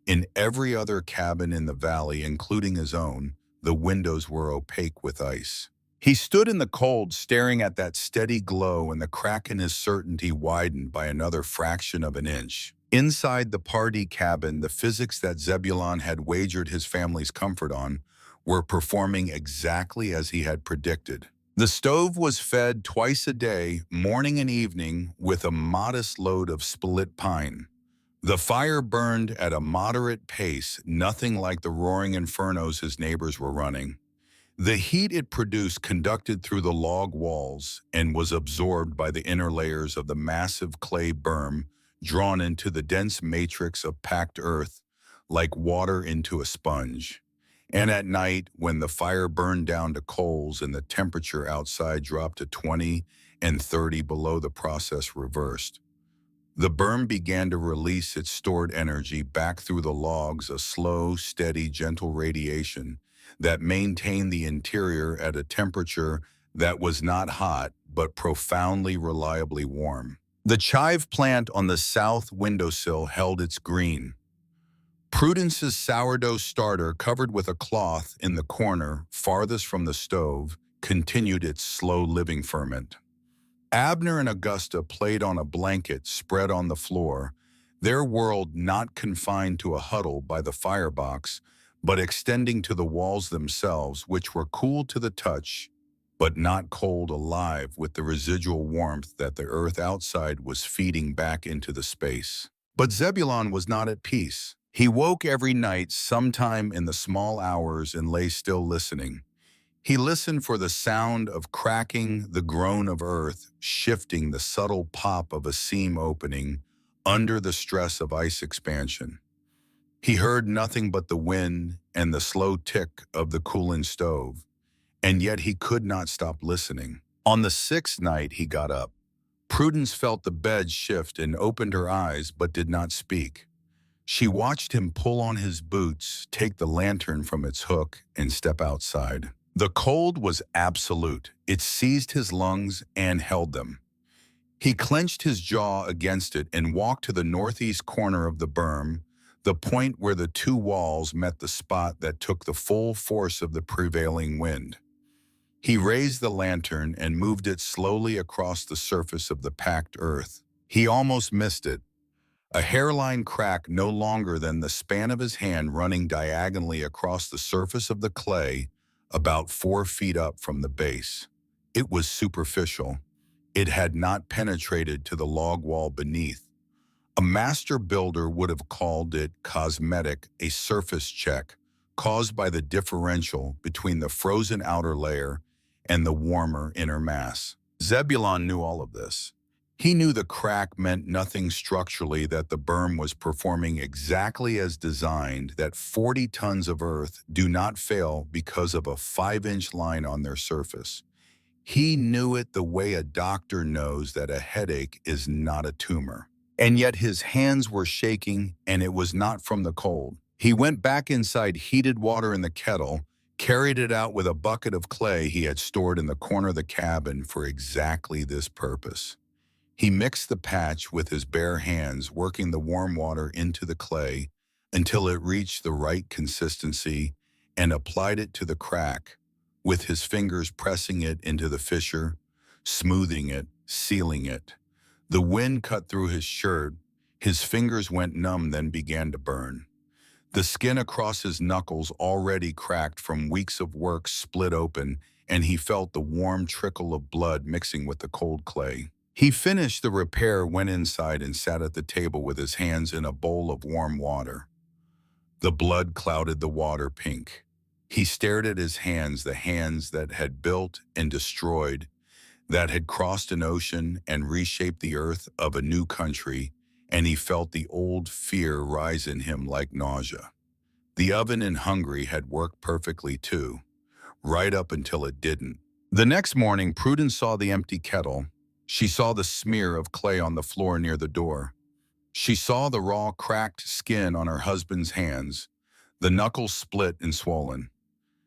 In every other cabin in the valley, including his own, the windows were opaque with ice. He stood in the cold, staring at that steady glow, and the crack in his certainty widened by another fraction of an inch. Inside the Pardee cabin, the physics that Zebulon had wagered his family's comfort on were performing exactly as he had predicted. The stove was fed twice a day, morning and evening, with a modest load of split pine. The fire burned at a moderate pace, nothing like the roaring infernos his neighbors were running. The heat it produced conducted through the log walls and was absorbed by the inner layers of the massive clay berm, drawn into the dense matrix of packed earth like water into a sponge. And at night, when the fire burned down to coals and the temperature outside dropped to 20 and 30 below, the process reversed. The berm began to release its stored energy back through the logs, a slow, steady, gentle radiation that maintained the interior at a temperature that was not hot but profoundly, reliably warm. The chive plant on the south windowsill held its green. Prudence's sourdough starter, covered with a cloth in the corner farthest from the stove, continued its slow living ferment. Abner and Augusta played on a blanket spread on the floor, their world not confined to a huddle by the firebox, but extending to the walls themselves, which were cool to the touch, but not cold, alive with the residual warmth that the earth outside was feeding back into the space. But Zebulon was not at peace. He woke every night sometime in the small hours and lay still listening. He listened for the sound of cracking, the groan of earth, shifting, the subtle pop of a seam opening under the stress of ice expansion. He heard nothing but the wind and the slow tick of the cooling stove, and yet he could not stop listening. On the 6th night, he got up. Prudence felt the bed shift and opened her eyes but did not speak. She watched him pull on his boots, take the lantern from its hook, and step outside. The cold was absolute. It seized his lungs and held them. He clenched his jaw against it and walked to the northeast corner of the berm, the point where the two walls met the spot that took the full force of the prevailing wind. He raised the lantern and moved it slowly across the surface of the packed earth. He almost missed it, a hairline crack no longer than the span of his hand running diagonally across the surface of the clay about 4 feet up from the base. It was superficial. It had not penetrated to the log wall beneath. A master builder would have called it cosmetic, a surface check caused by the differential between the frozen outer layer and the warmer inner mass. Zebulon knew all of this. He knew the crack meant nothing structurally, that the berm was performing exactly as designed, that 40 tons of earth do not fail because of a 5-inch line on their surface. He knew it the way a doctor knows that a headache is not a tumor. And yet his hands were shaking, and it was not from the cold. He went back inside heated water in the kettle, carried it out with a bucket of clay he had stored in the corner of the cabin for exactly this purpose. He mixed the patch with his bare hands, working the warm water into the clay until it reached the right consistency, and applied it to the crack, with his fingers pressing it into the fissure, smoothing it, sealing it. The wind cut through his shirt. His fingers went numb, then began to burn. The skin across his knuckles, already cracked from weeks of work, split open, and he felt the warm trickle of blood mixing with the cold clay. He finished the repair, went inside, and sat at the table with his hands in a bowl of warm water. The blood clouded the water pink. He stared at his hands, the hands that had built and destroyed, that had crossed an ocean and reshaped the earth of a new country, and he felt the old fear rise in him like nausea. The oven in Hungary had worked perfectly too, right up until it didn't. The next morning, Prudence saw the empty kettle. She saw the smear of clay on the floor near the door. She saw the raw, cracked skin on her husband's hands, the knuckles split and swollen.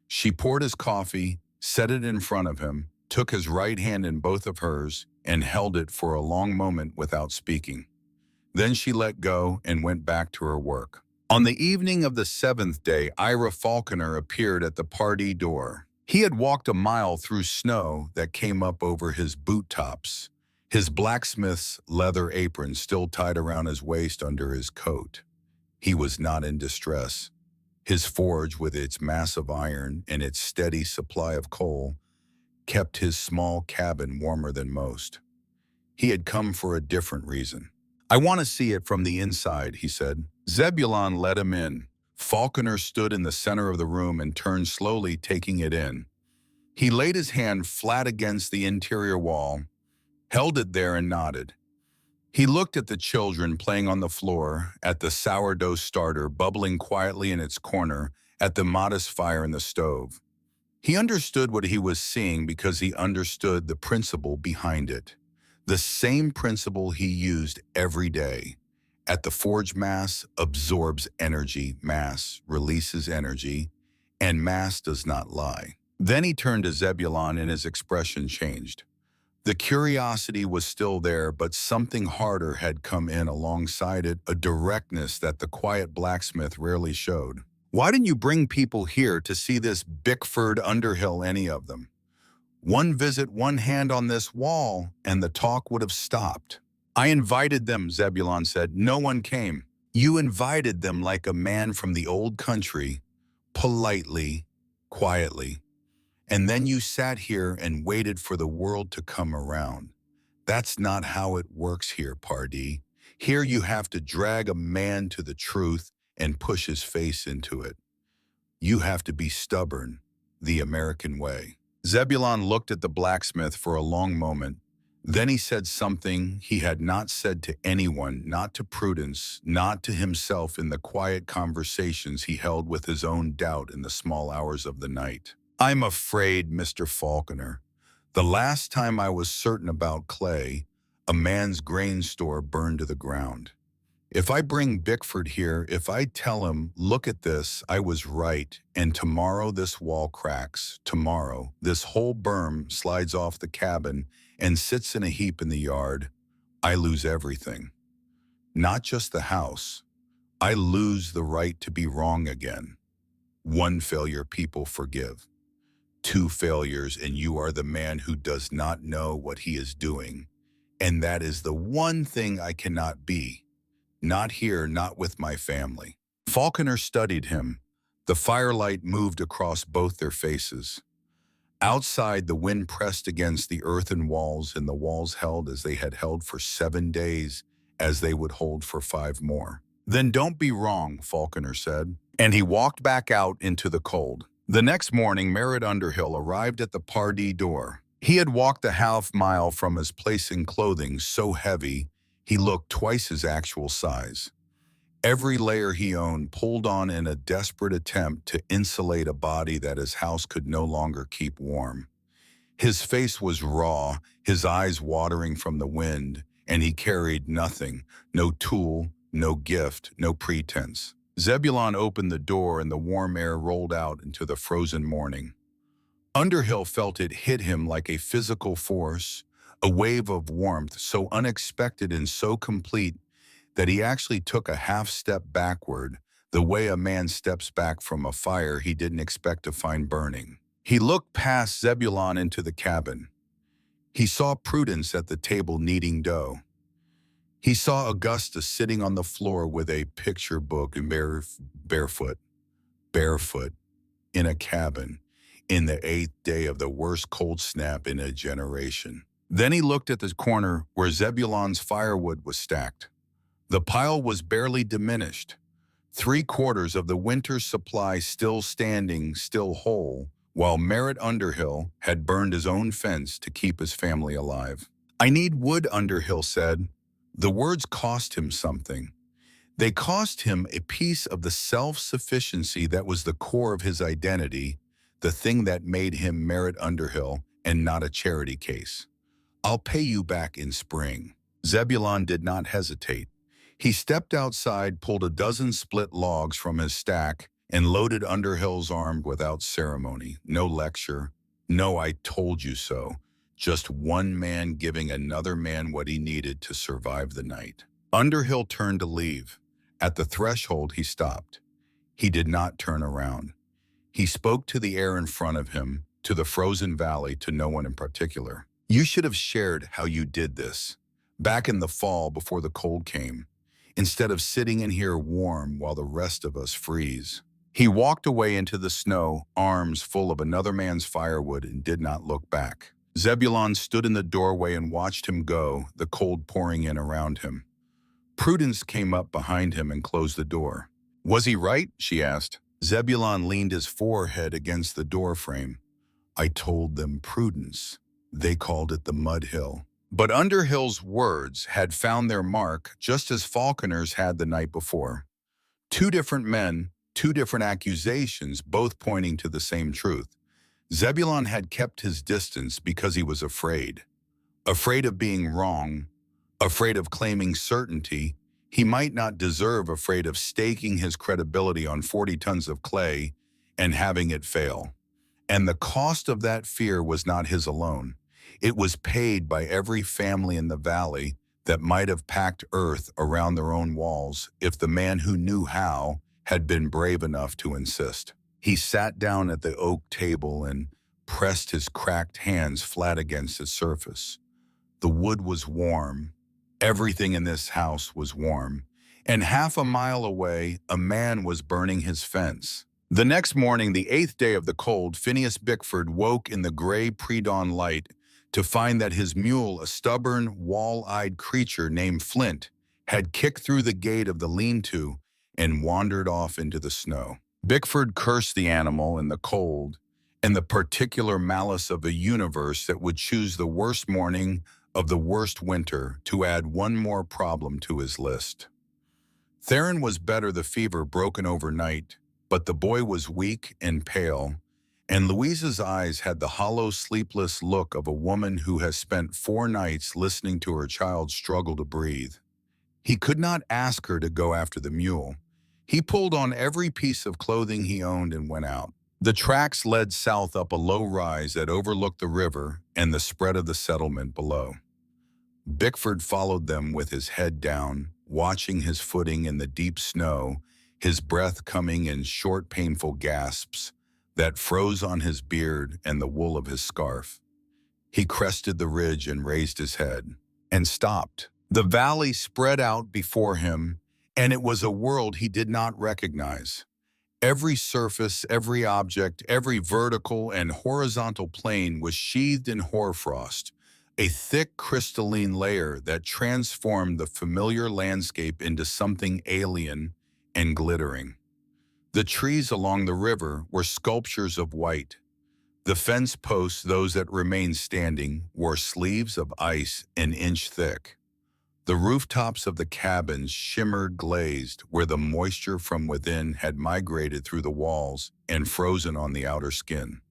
She poured his coffee, set it in front of him, took his right hand in both of hers, and held it for a long moment without speaking. Then she let go and went back to her work. On the evening of the 7th day, Ira Falconer appeared at the party door. He had walked a mile through snow that came up over his boot tops, his blacksmith's leather apron still tied around his waist under his coat. He was not in distress. His forge, with its massive iron and its steady supply of coal, kept his small cabin warmer than most. He had come for a different reason. "I want to see it from the inside," he said. Zebulon let him in. Falconer stood in the center of the room and turned slowly, taking it in. He laid his hand flat against the interior wall, held it there, and nodded. He looked at the children playing on the floor, at the sourdough starter bubbling quietly in its corner, at the modest fire in the stove. He understood what he was seeing because he understood the principle behind it. The same principle he used every day. At the forge, mass absorbs energy, mass releases energy, and mass does not lie. Then he turned to Zebulon and his expression changed. The curiosity was still there, but something harder had come in alongside it, a directness that the quiet blacksmith rarely showed. "Why didn't you bring people here to see this Bickford Underhill, any of them? One visit, one hand on this wall, and the talk would have stopped." "I invited them," Zebulon said. "No one came." "You invited them like a man from the old country, politely, quietly. And then you sat here and waited for the world to come around. That's not how it works here, Pardee. Here you have to drag a man to the truth and push his face into it. You have to be stubborn, the American way." Zebulon looked at the blacksmith for a long moment. Then he said something he had not said to anyone, not to Prudence, not to himself, in the quiet conversations he held with his own doubt in the small hours of the night. "I'm afraid, Mr. Falconer, the last time I was certain about clay, a man's grain store burned to the ground. If I bring Bickford here, if I tell him, 'Look at this, I was right, and tomorrow this wall cracks, tomorrow this whole berm slides off the cabin and sits in a heap in the yard,' I lose everything. Not just the house. I lose the right to be wrong again. One failure people forgive. Two failures and you are the man who does not know what he is doing. And that is the one thing I cannot be. Not here, not with my family. Falconer studied him. The firelight moved across both their faces. Outside, the wind pressed against the earthen walls, and the walls held as they had held for 7 days, as they would hold for 5 more. Then don't be wrong, Falconer said, and he walked back out into the cold. The next morning, Merritt Underhill arrived at the Pardee door. He had walked a half-mile from his place in clothing so heavy he looked twice his actual size. Every layer he owned pulled on in a desperate attempt to insulate a body that his house could no longer keep warm. His face was raw, his eyes watering from the wind, and he carried nothing, no tool, no gift, no pretense. Zebulon opened the door and the warm air rolled out into the frozen morning. Underhill felt it hit him like a physical force, a wave of warmth so unexpected and so complete that he actually took a half step backward, the way a man steps back from a fire he didn't expect to find burning. He looked past Zebulon into the cabin. He saw Prudence at the table kneading dough. He saw Augusta sitting on the floor with a picture book and barefoot, in a cabin, in the 8th day of the worst cold snap in a generation. Then he looked at the corner where Zebulon's firewood was stacked. The pile was barely diminished, 3/4 of the winter's supply still standing, still whole, while Merritt Underhill had burned his own fence to keep his family alive. I need wood, Underhill said. The words cost him something. They cost him a piece of the self-sufficiency that was the core of his identity, the thing that made him Merritt Underhill and not a charity case. I'll pay you back in spring. Zebulon did not hesitate. He stepped outside, pulled a dozen split logs from his stack, and loaded Underhill's arm without ceremony. No lecture, no I told you so. Just one man giving another man what he needed to survive the night. Underhill turned to leave. At the threshold, he stopped. He did not turn around. He spoke to the air in front of him, to the frozen valley, to no one in particular. You should have shared how you did this, back in the fall before the cold came, instead of sitting in here warm while the rest of us freeze. He walked away into the snow, arms full of another man's firewood, and did not look back. Zebulon stood in the doorway and watched him go, the cold pouring in around him. Prudence came up behind him and closed the door. Was he right? She asked. Zebulon leaned his forehead against the doorframe. I told them Prudence. They called it the Mud Hill. But Underhill's words had found their mark just as Falconer's had the night before. 2 different men, 2 different accusations, both pointing to the same truth. Zebulon had kept his distance because he was afraid. Afraid of being wrong, afraid of claiming certainty he might not deserve, afraid of staking his credibility on 40 tons of clay and having it fail. And the cost of that fear was not his alone. It was paid by every family in the valley that might have packed earth around their own walls if the man who knew how had been brave enough to insist. He sat down at the oak table and pressed his cracked hands flat against its surface. The wood was warm. Everything in this house was warm. And half a mile away, a man was burning his fence. The next morning, the 8th day of the cold, Phineas Bickford woke in the gray pre-dawn light to find that his mule, a stubborn, wall-eyed creature named Flint, had kicked through the gate of the lean-to and wandered off into the snow. Bickford cursed the animal in the cold and the particular malice of a universe that would choose the worst morning of the worst winter to add one more problem to his list. Theron was better, the fever broken overnight, but the boy was weak and pale, and Louise's eyes had the hollow, sleepless look of a woman who has spent 4 nights listening to her child struggle to breathe. He could not ask her to go after the mule. He pulled on every piece of clothing he owned and went out. The tracks led south up a low rise that overlooked the river and the spread of the settlement below. Bickford followed them with his head down, watching his footing in the deep snow, his breath coming in short, painful gasps that froze on his beard and the wool of his scarf. He crested the ridge and raised his head, and stopped. The valley spread out before him, and it was a world he did not recognize. Every surface, every object, every vertical and horizontal plane was sheathed in hoarfrost, a thick crystalline layer that transformed the familiar landscape into something alien and glittering. The trees along the river were sculptures of white. The fence posts, those that remained standing, wore sleeves of ice an inch thick. The rooftops of the cabins shimmered glazed where the moisture from within had migrated through the walls and frozen on the outer skin.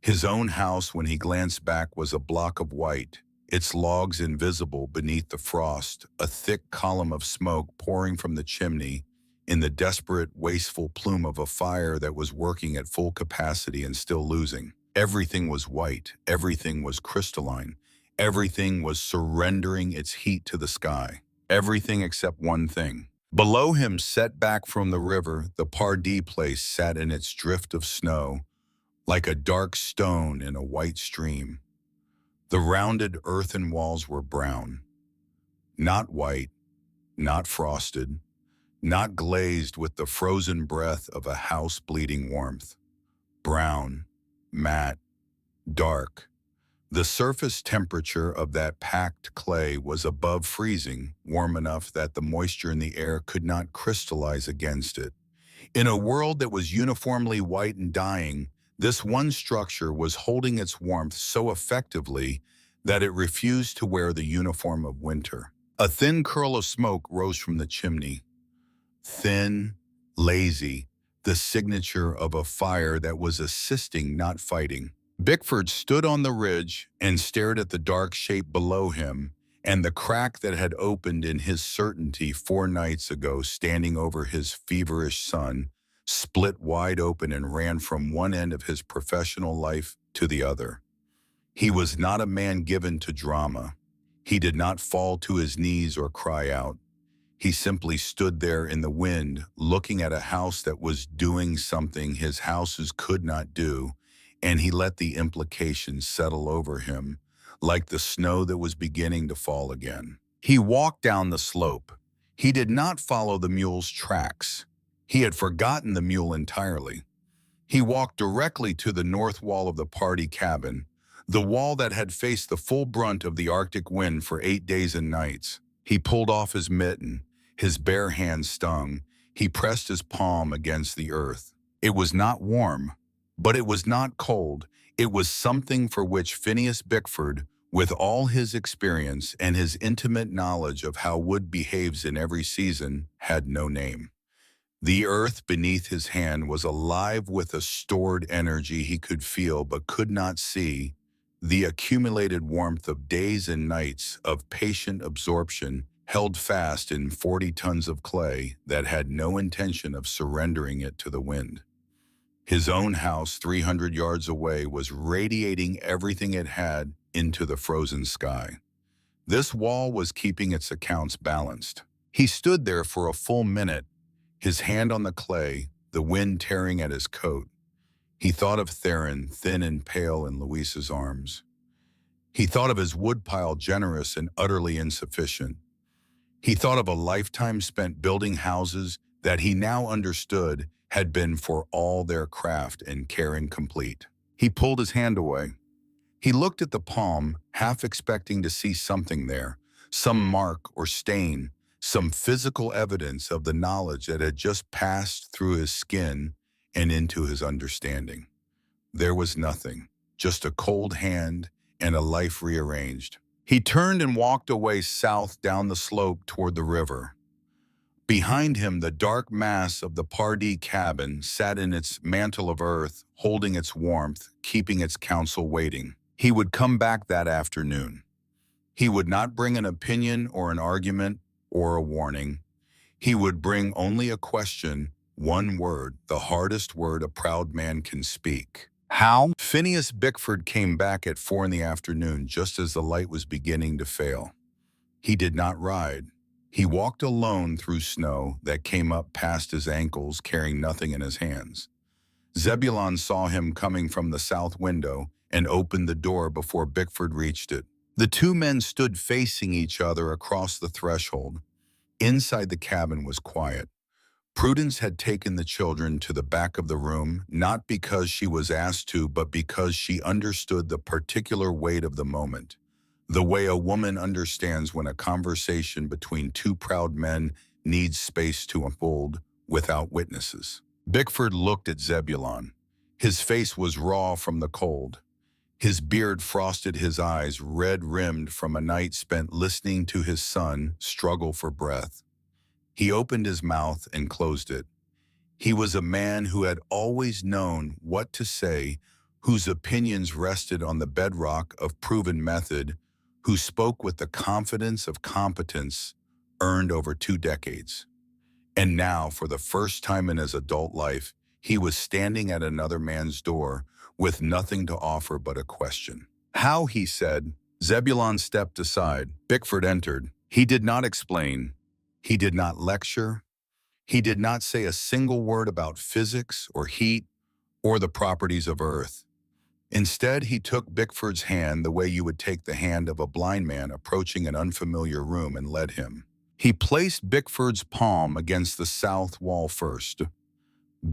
His own house, when he glanced back, was a block of white, its logs invisible beneath the frost, a thick column of smoke pouring from the chimney in the desperate, wasteful plume of a fire that was working at full capacity and still losing. Everything was white, everything was crystalline. Everything was surrendering its heat to the sky. Everything except one thing. Below him, set back from the river, the Pardee place sat in its drift of snow, like a dark stone in a white stream. The rounded earthen walls were brown. Not white, not frosted, not glazed with the frozen breath of a house bleeding warmth. Brown, matte, dark. The surface temperature of that packed clay was above freezing, warm enough that the moisture in the air could not crystallize against it. In a world that was uniformly white and dying, this one structure was holding its warmth so effectively that it refused to wear the uniform of winter. A thin curl of smoke rose from the chimney. Thin, lazy, the signature of a fire that was assisting, not fighting. Bickford stood on the ridge and stared at the dark shape below him and the crack that had opened in his certainty 4 nights ago, standing over his feverish son, split wide open and ran from one end of his professional life to the other. He was not a man given to drama. He did not fall to his knees or cry out. He simply stood there in the wind, looking at a house that was doing something his houses could not do, and he let the implications settle over him, like the snow that was beginning to fall again. He walked down the slope. He did not follow the mule's tracks. He had forgotten the mule entirely. He walked directly to the north wall of the Pardee cabin, the wall that had faced the full brunt of the Arctic wind for 8 days and nights. He pulled off his mitten. His bare hand stung. He pressed his palm against the earth. It was not warm, but it was not cold. It was something for which Phineas Bickford, with all his experience and his intimate knowledge of how wood behaves in every season, had no name. The earth beneath his hand was alive with a stored energy he could feel but could not see, the accumulated warmth of days and nights of patient absorption held fast in 40 tons of clay that had no intention of surrendering it to the wind. His own house, 300 yards away, was radiating everything it had into the frozen sky. This wall was keeping its accounts balanced. He stood there for a full minute, his hand on the clay, the wind tearing at his coat. He thought of Theron, thin and pale in Louisa's arms. He thought of his woodpile, generous and utterly insufficient. He thought of a lifetime spent building houses that he now understood had been for all their craft and care incomplete. He pulled his hand away. He looked at the palm, half expecting to see something there, some mark or stain, some physical evidence of the knowledge that had just passed through his skin and into his understanding. There was nothing, just a cold hand and a life rearranged. He turned and walked away south down the slope toward the river. Behind him, the dark mass of the Pardee cabin sat in its mantle of earth, holding its warmth, keeping its counsel waiting. He would come back that afternoon. He would not bring an opinion or an argument or a warning. He would bring only a question, one word, the hardest word a proud man can speak. How? Phineas Bickford came back at 4 in the afternoon, just as the light was beginning to fail. He did not ride. He walked alone through snow that came up past his ankles, carrying nothing in his hands. Zebulon saw him coming from the south window and opened the door before Bickford reached it. The two men stood facing each other across the threshold. Inside the cabin was quiet. Prudence had taken the children to the back of the room, not because she was asked to, but because she understood the particular weight of the moment. The way a woman understands when a conversation between two proud men needs space to unfold without witnesses. Bickford looked at Zebulon. His face was raw from the cold. His beard frosted his eyes, red-rimmed from a night spent listening to his son struggle for breath. He opened his mouth and closed it. He was a man who had always known what to say, whose opinions rested on the bedrock of proven method, who spoke with the confidence of competence earned over 2 decades. And now, for the first time in his adult life, he was standing at another man's door with nothing to offer but a question. How, he said. Zebulon stepped aside. Bickford entered. He did not explain. He did not lecture. He did not say a single word about physics or heat or the properties of Earth. Instead, he took Bickford's hand the way you would take the hand of a blind man approaching an unfamiliar room and led him. He placed Bickford's palm against the south wall first.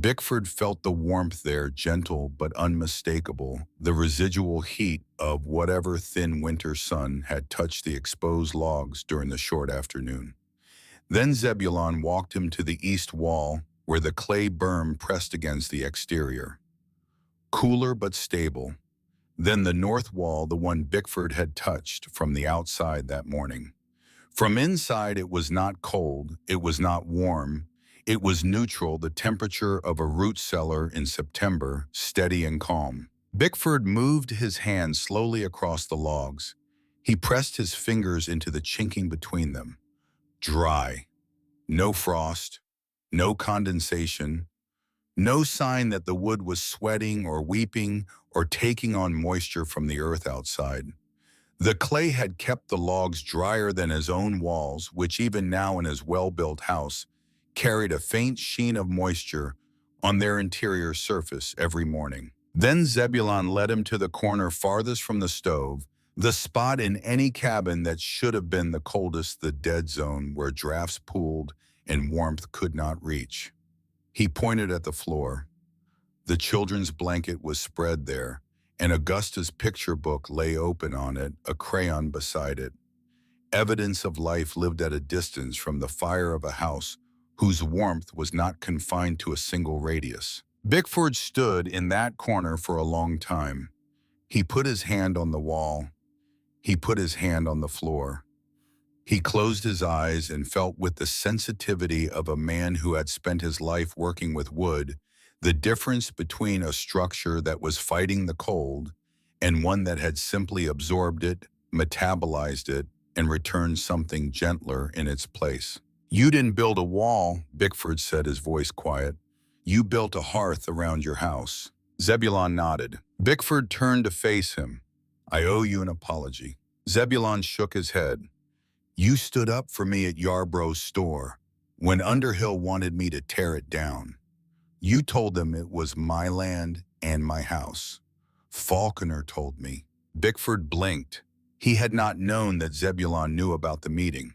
Bickford felt the warmth there, gentle but unmistakable, the residual heat of whatever thin winter sun had touched the exposed logs during the short afternoon. Then Zebulon walked him to the east wall, where the clay berm pressed against the exterior. Cooler but stable. Then the north wall, the one Bickford had touched from the outside that morning. From inside it was not cold, it was not warm, it was neutral, the temperature of a root cellar in September, steady and calm. Bickford moved his hand slowly across the logs. He pressed his fingers into the chinking between them. Dry. No frost, no condensation, no sign that the wood was sweating or weeping or taking on moisture from the earth outside. The clay had kept the logs drier than his own walls, which even now in his well-built house carried a faint sheen of moisture on their interior surface every morning. Then Zebulon led him to the corner farthest from the stove, the spot in any cabin that should have been the coldest, the dead zone where drafts pooled and warmth could not reach. He pointed at the floor. The children's blanket was spread there, and Augusta's picture book lay open on it, a crayon beside it. Evidence of life lived at a distance from the fire of a house whose warmth was not confined to a single radius. Bickford stood in that corner for a long time. He put his hand on the wall. He put his hand on the floor. He closed his eyes and felt with the sensitivity of a man who had spent his life working with wood, the difference between a structure that was fighting the cold and one that had simply absorbed it, metabolized it, and returned something gentler in its place. You didn't build a wall, Bickford said, his voice quiet. You built a hearth around your house. Zebulon nodded. Bickford turned to face him. I owe you an apology. Zebulon shook his head. You stood up for me at Yarbrough's store when Underhill wanted me to tear it down. You told them it was my land and my house. Falconer told me. Bickford blinked. He had not known that Zebulon knew about the meeting.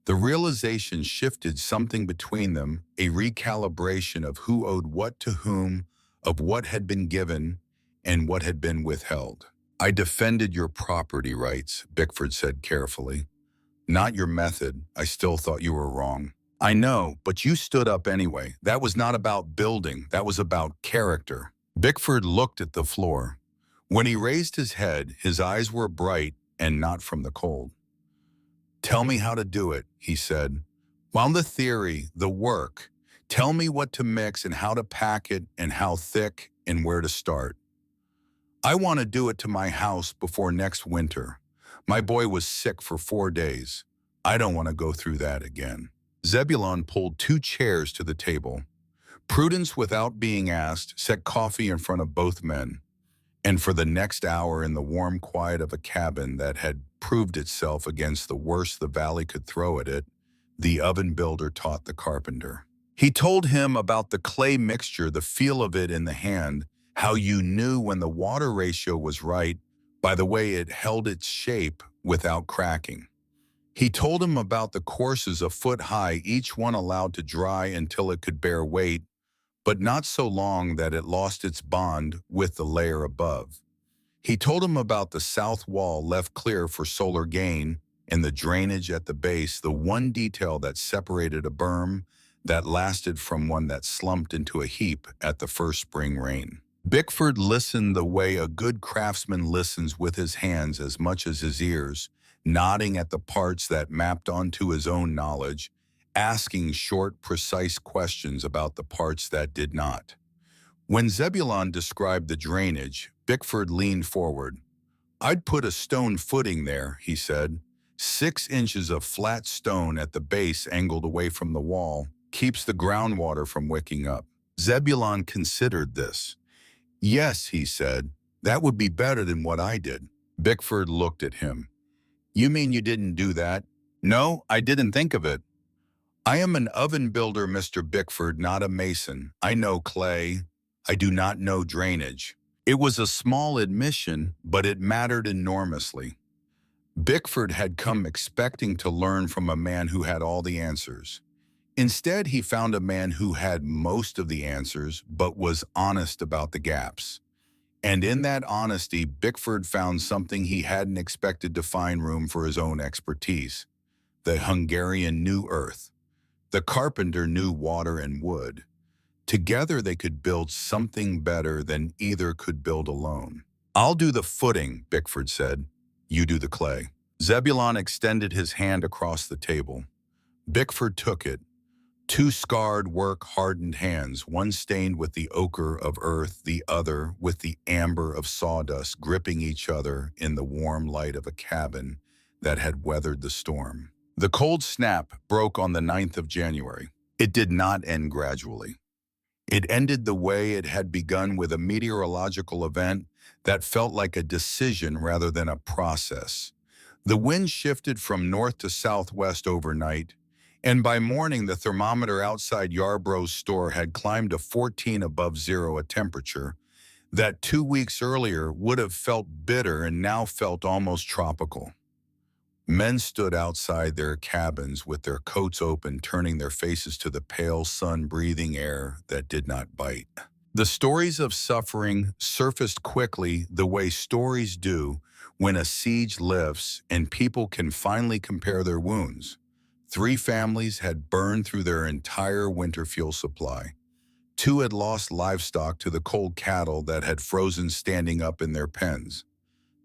The realization shifted something between them, a recalibration of who owed what to whom, of what had been given and what had been withheld. I defended your property rights, Bickford said carefully. Not your method. I still thought you were wrong. I know, but you stood up anyway. That was not about building. That was about character. Bickford looked at the floor. When he raised his head, his eyes were bright and not from the cold. Tell me how to do it, he said. While the theory, the work, tell me what to mix and how to pack it and how thick and where to start. I want to do it to my house before next winter. My boy was sick for 4 days. I don't want to go through that again. Zebulon pulled 2 chairs to the table. Prudence, without being asked, set coffee in front of both men. And for the next hour, in the warm quiet of a cabin that had proved itself against the worst the valley could throw at it, the oven builder taught the carpenter. He told him about the clay mixture, the feel of it in the hand, how you knew when the water ratio was right by the way it held its shape without cracking. He told him about the courses a foot high, each one allowed to dry until it could bear weight, but not so long that it lost its bond with the layer above. He told him about the south wall left clear for solar gain and the drainage at the base, the one detail that separated a berm that lasted from one that slumped into a heap at the first spring rain. Bickford listened the way a good craftsman listens, with his hands as much as his ears, nodding at the parts that mapped onto his own knowledge, asking short, precise questions about the parts that did not. When Zebulon described the drainage, Bickford leaned forward. "I'd put a stone footing there," he said. 6 inches of flat stone at the base angled away from the wall keeps the groundwater from wicking up. Zebulon considered this. "Yes," he said, "that would be better than what I did." Bickford looked at him. "You mean you didn't do that?" "No, I didn't think of it. I am an oven builder, Mr. Bickford, not a mason. I know clay. I do not know drainage." It was a small admission, but it mattered enormously. Bickford had come expecting to learn from a man who had all the answers. Instead, he found a man who had most of the answers, but was honest about the gaps. And in that honesty, Bickford found something he hadn't expected to find: room for his own expertise. The Hungarian knew earth. The carpenter knew water and wood. Together they could build something better than either could build alone. "I'll do the footing," Bickford said. "You do the clay." Zebulon extended his hand across the table. Bickford took it. 2 scarred, work-hardened hands, one stained with the ochre of earth, the other with the amber of sawdust, gripping each other in the warm light of a cabin that had weathered the storm. The cold snap broke on the 9th of January. It did not end gradually. It ended the way it had begun, with a meteorological event that felt like a decision rather than a process. The wind shifted from north to southwest overnight, and by morning the thermometer outside Yarbrough's store had climbed to 14 above zero, a temperature that 2 weeks earlier would have felt bitter and now felt almost tropical. Men stood outside their cabins with their coats open, turning their faces to the pale sun-breathing air that did not bite. The stories of suffering surfaced quickly, the way stories do when a siege lifts and people can finally compare their wounds. 3 families had burned through their entire winter fuel supply. 2 had lost livestock to the cold cattle that had frozen standing up in their pens.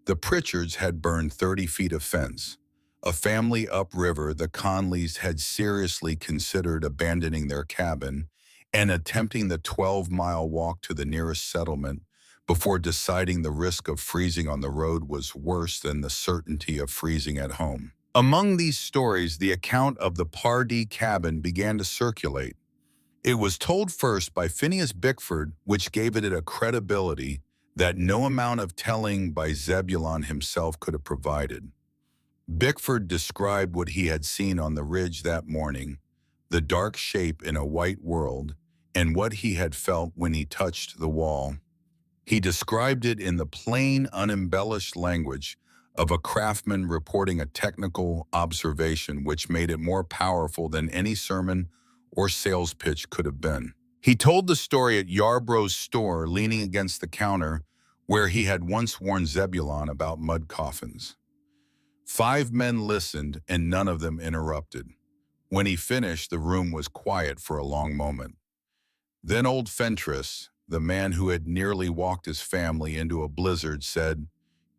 The Pritchards had burned 30 feet of fence. A family upriver, the Conleys, had seriously considered abandoning their cabin and attempting the 12-mile walk to the nearest settlement before deciding the risk of freezing on the road was worse than the certainty of freezing at home. Among these stories, the account of the Pardee cabin began to circulate. It was told first by Phineas Bickford, which gave it a credibility that no amount of telling by Zebulon himself could have provided. Bickford described what he had seen on the ridge that morning, the dark shape in a white world, and what he had felt when he touched the wall. He described it in the plain, unembellished language of a craftsman reporting a technical observation, which made it more powerful than any sermon or sales pitch could have been. He told the story at Yarbrough's store, leaning against the counter, where he had once warned Zebulon about mud coffins. 5 men listened, and none of them interrupted. When he finished, the room was quiet for a long moment. Then old Fentress, the man who had nearly walked his family into a blizzard, said,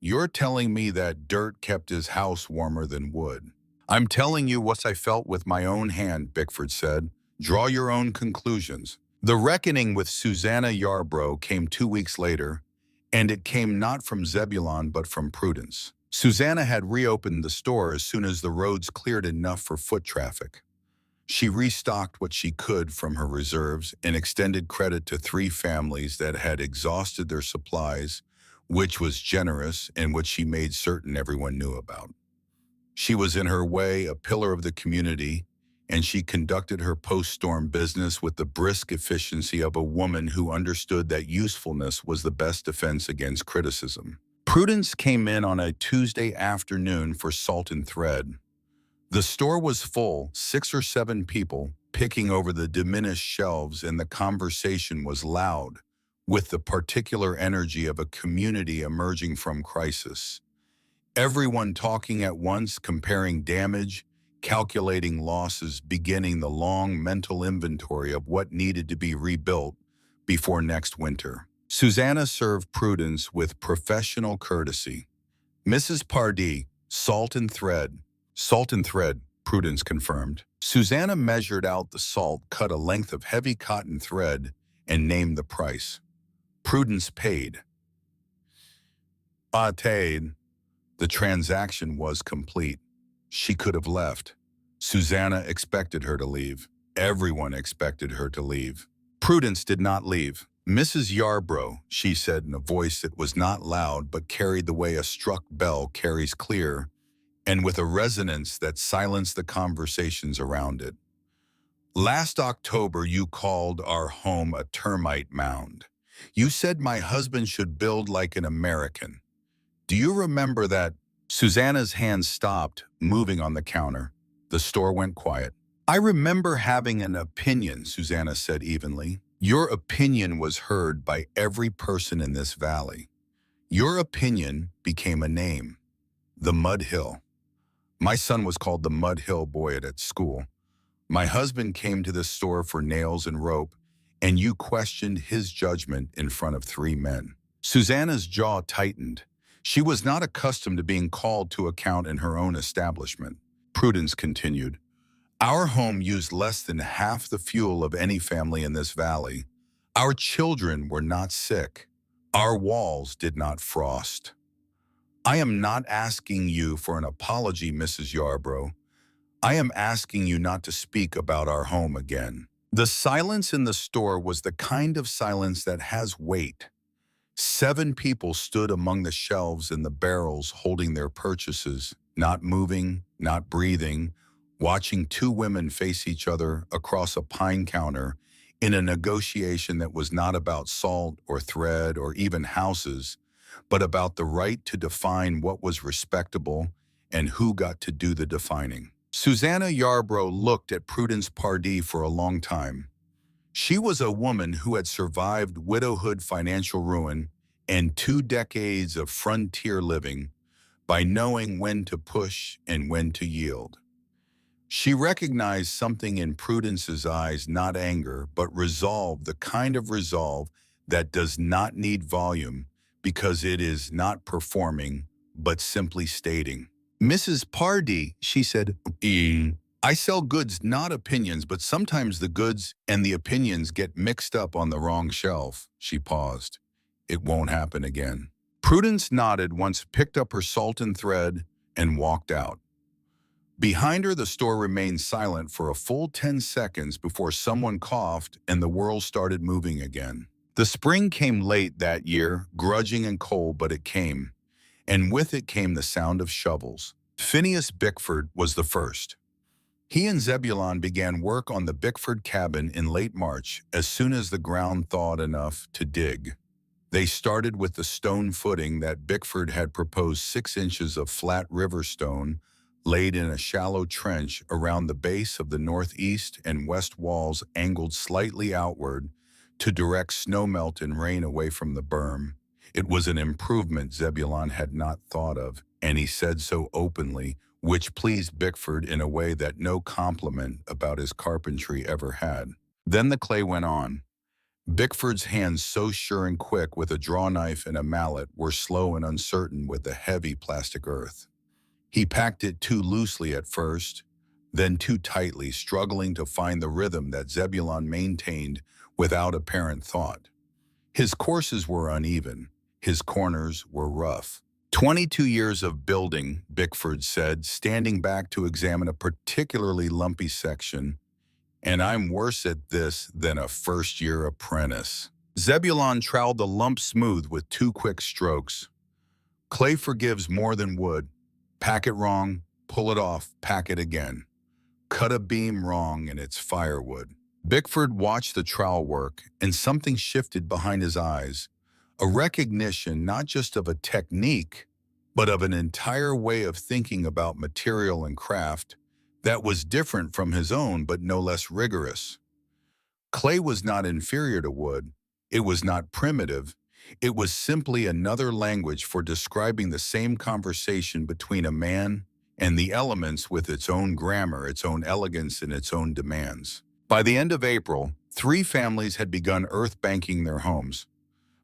"You're telling me that dirt kept his house warmer than wood." "I'm telling you what I felt with my own hand," Bickford said. "Draw your own conclusions." The reckoning with Susanna Yarbrough came 2 weeks later, and it came not from Zebulon but from Prudence. Susanna had reopened the store as soon as the roads cleared enough for foot traffic. She restocked what she could from her reserves and extended credit to 3 families that had exhausted their supplies, which was generous and which she made certain everyone knew about. She was in her way a pillar of the community, and she conducted her post-storm business with the brisk efficiency of a woman who understood that usefulness was the best defense against criticism. Prudence came in on a Tuesday afternoon for Salt and Thread. The store was full, 6 or 7 people, picking over the diminished shelves, and the conversation was loud, with the particular energy of a community emerging from crisis. Everyone talking at once, comparing damage, calculating losses, beginning the long mental inventory of what needed to be rebuilt before next winter. Susanna served Prudence with professional courtesy. Mrs. Pardee, salt and thread. Salt and thread, Prudence confirmed. Susanna measured out the salt, cut a length of heavy cotton thread, and named the price. Prudence paid. Paid. The transaction was complete. She could have left. Susanna expected her to leave. Everyone expected her to leave. Prudence did not leave. Mrs. Yarbrough, she said in a voice that was not loud but carried the way a struck bell carries clear, and with a resonance that silenced the conversations around it. Last October, you called our home a termite mound. You said my husband should build like an American. Do you remember that? Susanna's hands stopped, moving on the counter. The store went quiet. I remember having an opinion, Susanna said evenly. Your opinion was heard by every person in this valley. Your opinion became a name. The Mud Hill. My son was called the Mud Hill Boy at school. My husband came to the store for nails and rope, and you questioned his judgment in front of 3 men. Susanna's jaw tightened. She was not accustomed to being called to account in her own establishment. Prudence continued. Our home used less than half the fuel of any family in this valley. Our children were not sick. Our walls did not frost. I am not asking you for an apology, Mrs. Yarbrough. I am asking you not to speak about our home again. The silence in the store was the kind of silence that has weight. 7 people stood among the shelves and the barrels holding their purchases, not moving, not breathing, watching 2 women face each other across a pine counter in a negotiation that was not about salt or thread or even houses, but about the right to define what was respectable and who got to do the defining. Susanna Yarbrough looked at Prudence Pardee for a long time. She was a woman who had survived widowhood, financial ruin, and 2 decades of frontier living by knowing when to push and when to yield. She recognized something in Prudence's eyes, not anger, but resolve, the kind of resolve that does not need volume because it is not performing, but simply stating. Mrs. Pardee, she said, I sell goods, not opinions, but sometimes the goods and the opinions get mixed up on the wrong shelf. She paused. It won't happen again. Prudence nodded once, picked up her salt and thread, and walked out. Behind her, the store remained silent for a full 10 seconds before someone coughed and the world started moving again. The spring came late that year, grudging and cold, but it came. And with it came the sound of shovels. Phineas Bickford was the first. He and Zebulon began work on the Bickford cabin in late March as soon as the ground thawed enough to dig. They started with the stone footing that Bickford had proposed, 6 inches of flat river stone laid in a shallow trench around the base of the northeast and west walls, angled slightly outward to direct snowmelt and rain away from the berm. It was an improvement Zebulon had not thought of, and he said so openly, which pleased Bickford in a way that no compliment about his carpentry ever had. Then the clay went on. Bickford's hands, so sure and quick with a draw knife and a mallet, were slow and uncertain with the heavy plastic earth. He packed it too loosely at first, then too tightly, struggling to find the rhythm that Zebulon maintained without apparent thought. His courses were uneven. His corners were rough. 22 years of building, Bickford said, standing back to examine a particularly lumpy section, and I'm worse at this than a first-year apprentice. Zebulon troweled the lump smooth with 2 quick strokes. Clay forgives more than wood. Pack it wrong, pull it off, pack it again. Cut a beam wrong and it's firewood. Bickford watched the trowel work, and something shifted behind his eyes. A recognition not just of a technique, but of an entire way of thinking about material and craft that was different from his own but no less rigorous. Clay was not inferior to wood. It was not primitive. It was simply another language for describing the same conversation between a man and the elements, with its own grammar, its own elegance, and its own demands. By the end of April, 3 families had begun earth banking their homes.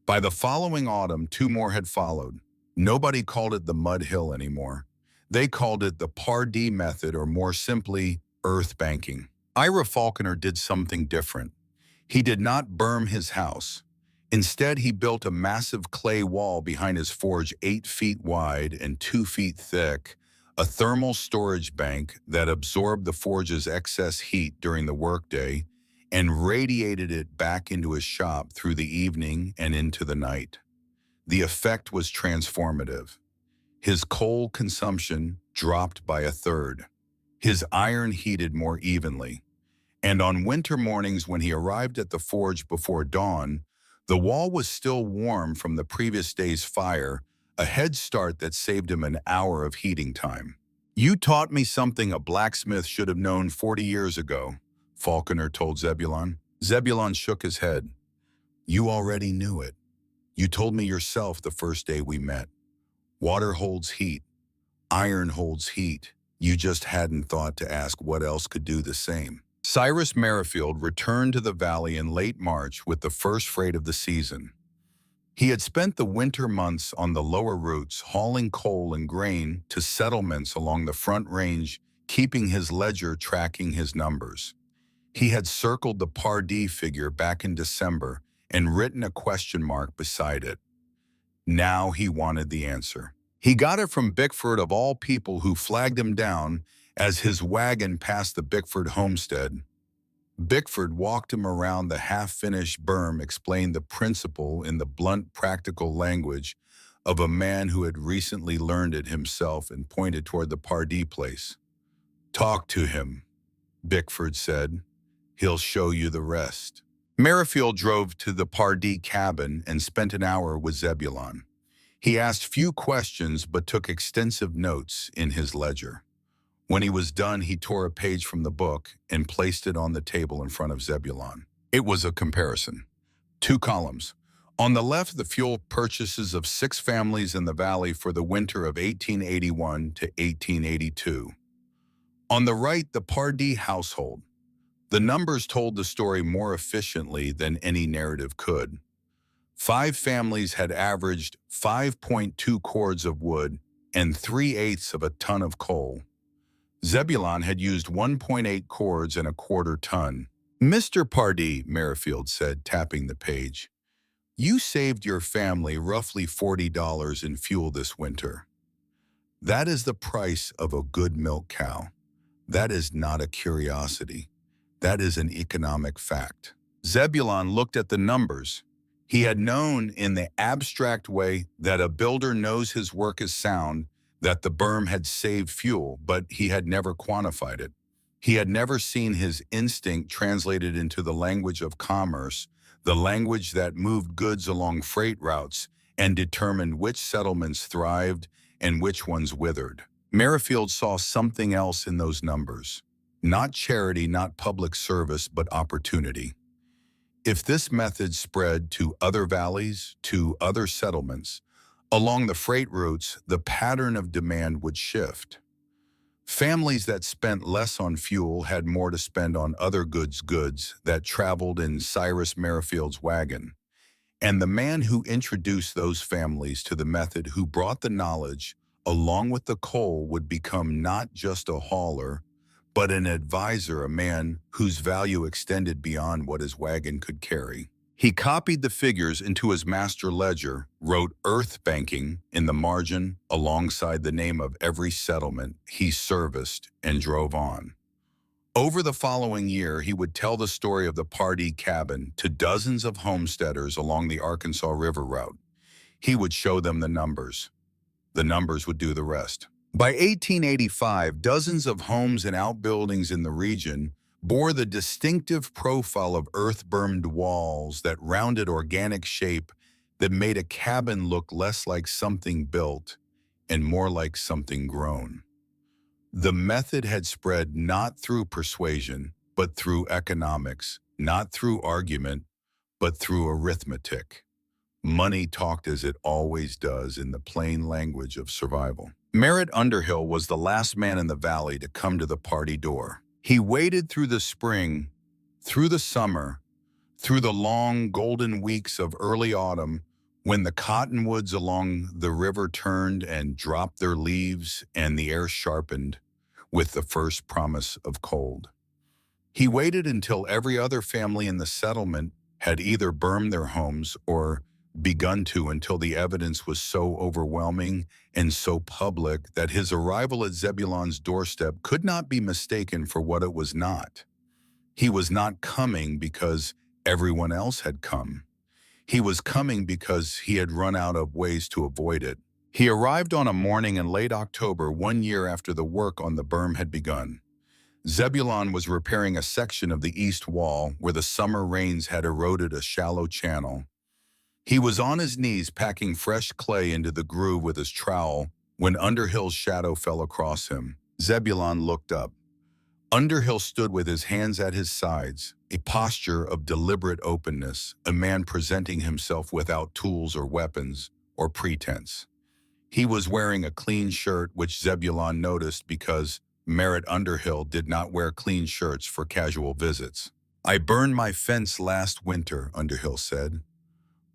By the following autumn, 2 more had followed. Nobody called it the mud hill anymore. They called it the Pardee method, or more simply, earth banking. Ira Falconer did something different. He did not berm his house. Instead, he built a massive clay wall behind his forge 8 feet wide and 2 feet thick, a thermal storage bank that absorbed the forge's excess heat during the workday and radiated it back into his shop through the evening and into the night. The effect was transformative. His coal consumption dropped by a third. His iron heated more evenly. And on winter mornings when he arrived at the forge before dawn, the wall was still warm from the previous day's fire, a head start that saved him an hour of heating time. "You taught me something a blacksmith should have known 40 years ago," Falconer told Zebulon. Zebulon shook his head. "You already knew it. You told me yourself the first day we met. Water holds heat. Iron holds heat. You just hadn't thought to ask what else could do the same." Cyrus Merrifield returned to the valley in late March with the first freight of the season. He had spent the winter months on the lower routes hauling coal and grain to settlements along the Front Range, keeping his ledger tracking his numbers. He had circled the Pardee figure back in December and written a question mark beside it. Now he wanted the answer. He got it from Bickford, of all people, who flagged him down as his wagon passed the Bickford homestead. Bickford walked him around the half-finished berm, explained the principle in the blunt, practical language of a man who had recently learned it himself, and pointed toward the Pardee place. "Talk to him," Bickford said. "He'll show you the rest." Merrifield drove to the Pardee cabin and spent an hour with Zebulon. He asked few questions but took extensive notes in his ledger. When he was done, he tore a page from the book and placed it on the table in front of Zebulon. It was a comparison. 2 columns. On the left, the fuel purchases of 6 families in the valley for the winter of 1881 to 1882. On the right, the Pardee household. The numbers told the story more efficiently than any narrative could. 5 families had averaged 5.2 cords of wood and 3/8 of a ton of coal. Zebulon had used 1.8 cords and a quarter ton. "Mr. Pardee," Merrifield said, tapping the page, "you saved your family roughly $40 in fuel this winter. That is the price of a good milk cow. That is not a curiosity. That is an economic fact." Zebulon looked at the numbers. He had known in the abstract way that a builder knows his work is sound, that the berm had saved fuel, but he had never quantified it. He had never seen his instinct translated into the language of commerce, the language that moved goods along freight routes and determined which settlements thrived and which ones withered. Merrifield saw something else in those numbers. Not charity, not public service, but opportunity. If this method spread to other valleys, to other settlements, along the freight routes, the pattern of demand would shift. Families that spent less on fuel had more to spend on other goods that traveled in Cyrus Merrifield's wagon. And the man who introduced those families to the method, who brought the knowledge along with the coal, would become not just a hauler, but an advisor, a man whose value extended beyond what his wagon could carry. He copied the figures into his master ledger, wrote "earth banking" in the margin alongside the name of every settlement he serviced, and drove on. Over the following year, he would tell the story of the Pardee cabin to dozens of homesteaders along the Arkansas River route. He would show them the numbers. The numbers would do the rest. By 1885, dozens of homes and outbuildings in the region bore the distinctive profile of earth-bermed walls, that rounded organic shape that made a cabin look less like something built and more like something grown. The method had spread not through persuasion, but through economics, not through argument, but through arithmetic. Money talked as it always does, in the plain language of survival. Merritt Underhill was the last man in the valley to come to the party door. He waited through the spring, through the summer, through the long golden weeks of early autumn, when the cottonwoods along the river turned and dropped their leaves and the air sharpened with the first promise of cold. He waited until every other family in the settlement had either burned their homes or begun to, until the evidence was so overwhelming and so public that his arrival at Zebulon's doorstep could not be mistaken for what it was not. He was not coming because everyone else had come. He was coming because he had run out of ways to avoid it. He arrived on a morning in late October, 1 year after the work on the berm had begun. Zebulon was repairing a section of the east wall where the summer rains had eroded a shallow channel. He was on his knees packing fresh clay into the groove with his trowel when Underhill's shadow fell across him. Zebulon looked up. Underhill stood with his hands at his sides, a posture of deliberate openness, a man presenting himself without tools or weapons or pretense. He was wearing a clean shirt, which Zebulon noticed because Merritt Underhill did not wear clean shirts for casual visits. "I burned my fence last winter," Underhill said.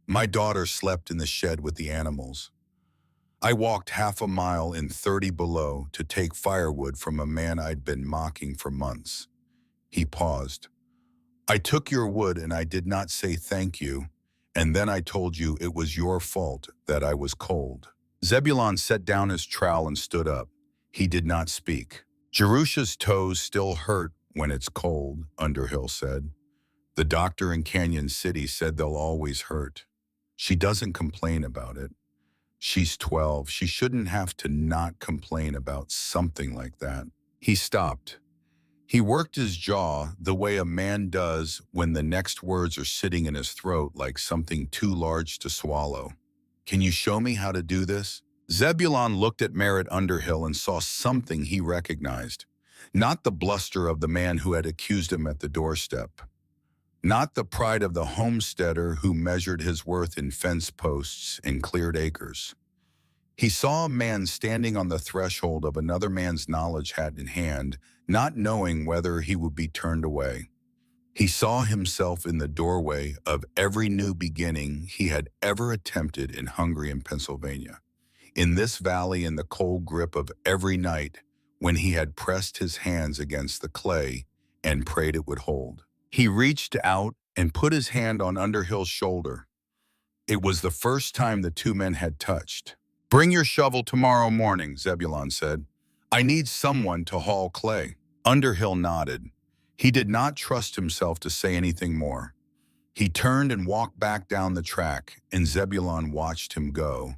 "My daughter slept in the shed with the animals. I walked half a mile in 30 below to take firewood from a man I'd been mocking for months." He paused. "I took your wood and I did not say thank you, and then I told you it was your fault that I was cold." Zebulon set down his trowel and stood up. He did not speak. "Jerusha's toes still hurt when it's cold," Underhill said. "The doctor in Canyon City said they'll always hurt. She doesn't complain about it. She's 12. She shouldn't have to not complain about something like that." He stopped. He worked his jaw the way a man does when the next words are sitting in his throat like something too large to swallow. "Can you show me how to do this?" Zebulon looked at Merritt Underhill and saw something he recognized. Not the bluster of the man who had accused him at the doorstep. Not the pride of the homesteader who measured his worth in fence posts and cleared acres. He saw a man standing on the threshold of another man's knowledge, hat in hand, not knowing whether he would be turned away. He saw himself in the doorway of every new beginning he had ever attempted in Hungary and Pennsylvania. In this valley, in the cold grip of every night when he had pressed his hands against the clay and prayed it would hold. He reached out and put his hand on Underhill's shoulder. It was the first time the two men had touched. "Bring your shovel tomorrow morning," Zebulon said. "I need someone to haul clay." Underhill nodded. He did not trust himself to say anything more. He turned and walked back down the track, and Zebulon watched him go.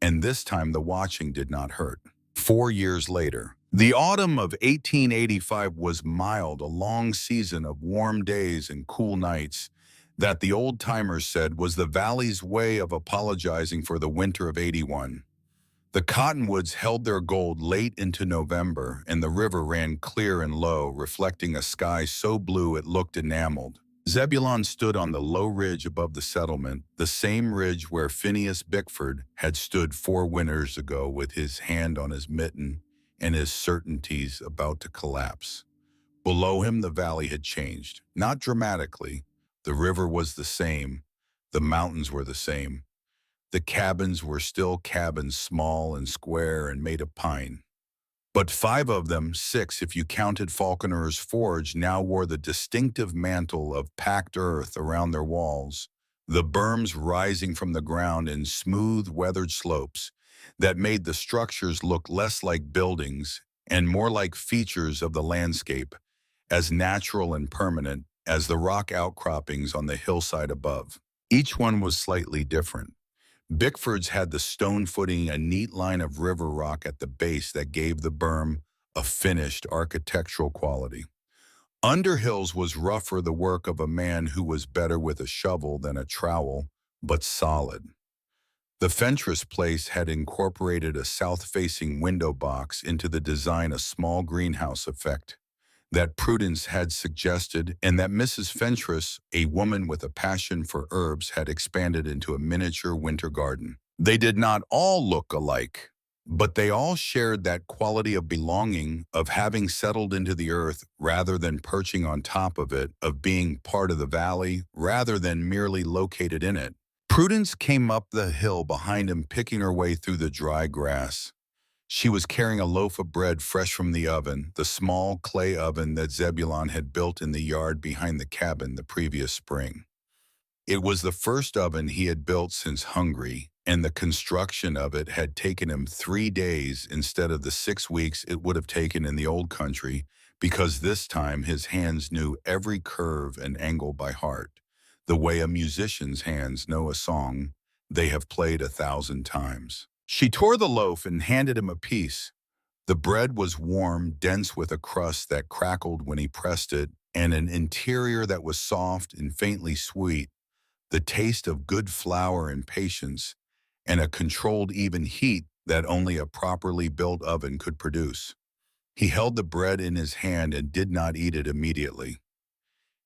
And this time the watching did not hurt. 4 years later, the autumn of 1885 was mild, a long season of warm days and cool nights that the old-timers said was the valley's way of apologizing for the winter of '81. The cottonwoods held their gold late into November, and the river ran clear and low, reflecting a sky so blue it looked enameled. Zebulon stood on the low ridge above the settlement, the same ridge where Phineas Bickford had stood 4 winters ago with his hand on his mitten and his certainties about to collapse. Below him, the valley had changed, not dramatically. The river was the same. The mountains were the same. The cabins were still cabins, small and square and made of pine. But 5 of them, 6 if you counted Falconer's Forge, now wore the distinctive mantle of packed earth around their walls, the berms rising from the ground in smooth, weathered slopes that made the structures look less like buildings and more like features of the landscape, as natural and permanent as the rock outcroppings on the hillside above. Each one was slightly different. Bickford's had the stone footing, a neat line of river rock at the base that gave the berm a finished architectural quality. Underhill's was rougher, the work of a man who was better with a shovel than a trowel, but solid. The Fentress place had incorporated a south-facing window box into the design, a small greenhouse effect that Prudence had suggested and that Mrs. Fentress, a woman with a passion for herbs, had expanded into a miniature winter garden. They did not all look alike, but they all shared that quality of belonging, of having settled into the earth rather than perching on top of it, of being part of the valley rather than merely located in it. Prudence came up the hill behind him, picking her way through the dry grass. She was carrying a loaf of bread fresh from the oven, the small clay oven that Zebulon had built in the yard behind the cabin the previous spring. It was the first oven he had built since Hungary, and the construction of it had taken him 3 days instead of the 6 weeks it would have taken in the old country, because this time his hands knew every curve and angle by heart, the way a musician's hands know a song they have played 1,000 times. She tore the loaf and handed him a piece. The bread was warm, dense, with a crust that crackled when he pressed it, and an interior that was soft and faintly sweet, the taste of good flour and patience, and a controlled even heat that only a properly built oven could produce. He held the bread in his hand and did not eat it immediately.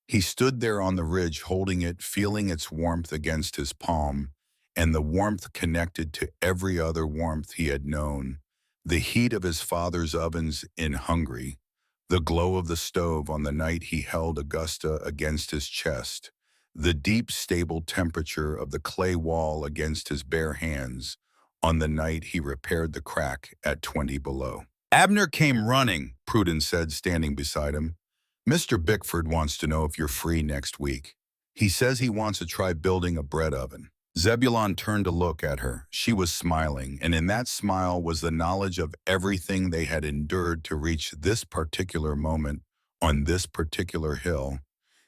He stood there on the ridge, holding it, feeling its warmth against his palm, and the warmth connected to every other warmth he had known, the heat of his father's ovens in Hungary, the glow of the stove on the night he held Augusta against his chest, the deep, stable temperature of the clay wall against his bare hands on the night he repaired the crack at 20 below. Abner came running, Prudence said, standing beside him. Mr. Bickford wants to know if you're free next week. He says he wants to try building a bread oven. Zebulon turned to look at her. She was smiling, and in that smile was the knowledge of everything they had endured to reach this particular moment on this particular hill.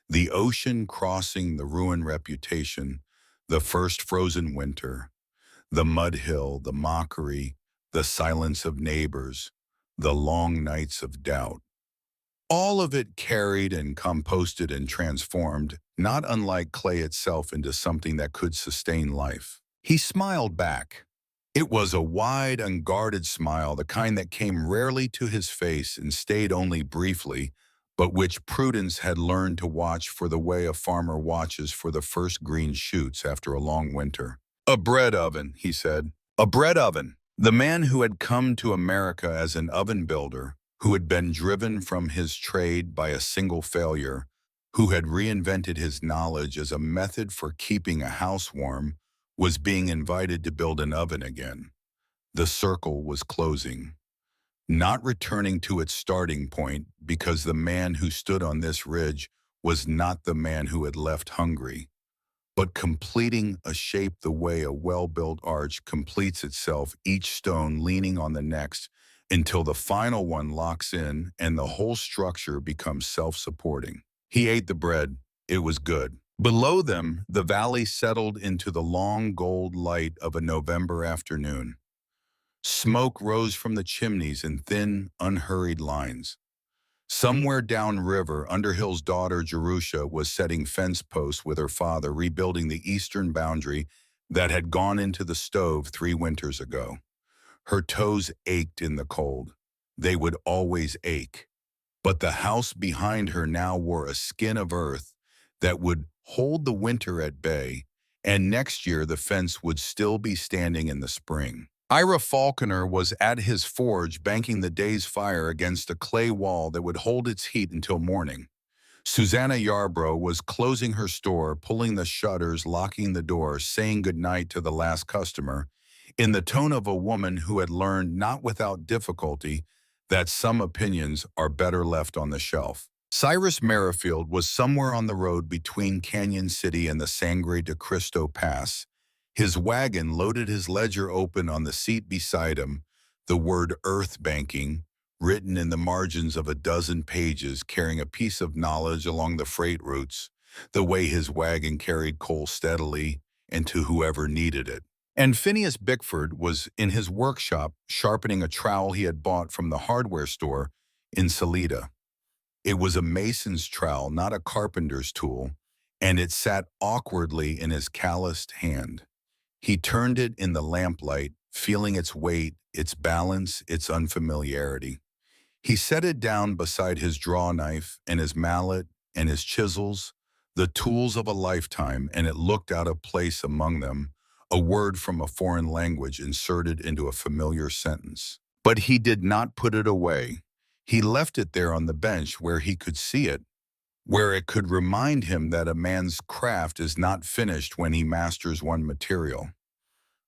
The ocean crossing the ruined reputation, the first frozen winter, the mud hill, the mockery, the silence of neighbors, the long nights of doubt. All of it carried and composted and transformed, not unlike clay itself, into something that could sustain life. He smiled back. It was a wide, unguarded smile, the kind that came rarely to his face and stayed only briefly, but which Prudence had learned to watch for the way a farmer watches for the first green shoots after a long winter. "A bread oven," he said. "A bread oven." The man who had come to America as an oven builder, who had been driven from his trade by a single failure, who had reinvented his knowledge as a method for keeping a house warm, was being invited to build an oven again. The circle was closing, not returning to its starting point, because the man who stood on this ridge was not the man who had left Hungary, but completing a shape the way a well-built arch completes itself, each stone leaning on the next, until the final one locks in and the whole structure becomes self-supporting. He ate the bread. It was good. Below them, the valley settled into the long gold light of a November afternoon. Smoke rose from the chimneys in thin, unhurried lines. Somewhere downriver, Underhill's daughter Jerusha was setting fence posts with her father, rebuilding the eastern boundary that had gone into the stove 3 winters ago. Her toes ached in the cold. They would always ache. But the house behind her now wore a skin of earth that would hold the winter at bay, and next year the fence would still be standing in the spring. Ira Falconer was at his forge, banking the day's fire against a clay wall that would hold its heat until morning. Susanna Yarbrough was closing her store, pulling the shutters, locking the door, saying goodnight to the last customer, in the tone of a woman who had learned, not without difficulty, that some opinions are better left on the shelf. Cyrus Merrifield was somewhere on the road between Canyon City and the Sangre de Cristo Pass. His wagon loaded, his ledger open on the seat beside him, the word earth banking written in the margins of a dozen pages, carrying a piece of knowledge along the freight routes, the way his wagon carried coal steadily and to whoever needed it. And Phineas Bickford was in his workshop sharpening a trowel he had bought from the hardware store in Salida. It was a mason's trowel, not a carpenter's tool, and it sat awkwardly in his calloused hand. He turned it in the lamplight, feeling its weight, its balance, its unfamiliarity. He set it down beside his draw knife and his mallet and his chisels, the tools of a lifetime, and it looked out of place among them, a word from a foreign language inserted into a familiar sentence. But he did not put it away. He left it there on the bench where he could see it, where it could remind him that a man's craft is not finished when he masters one material.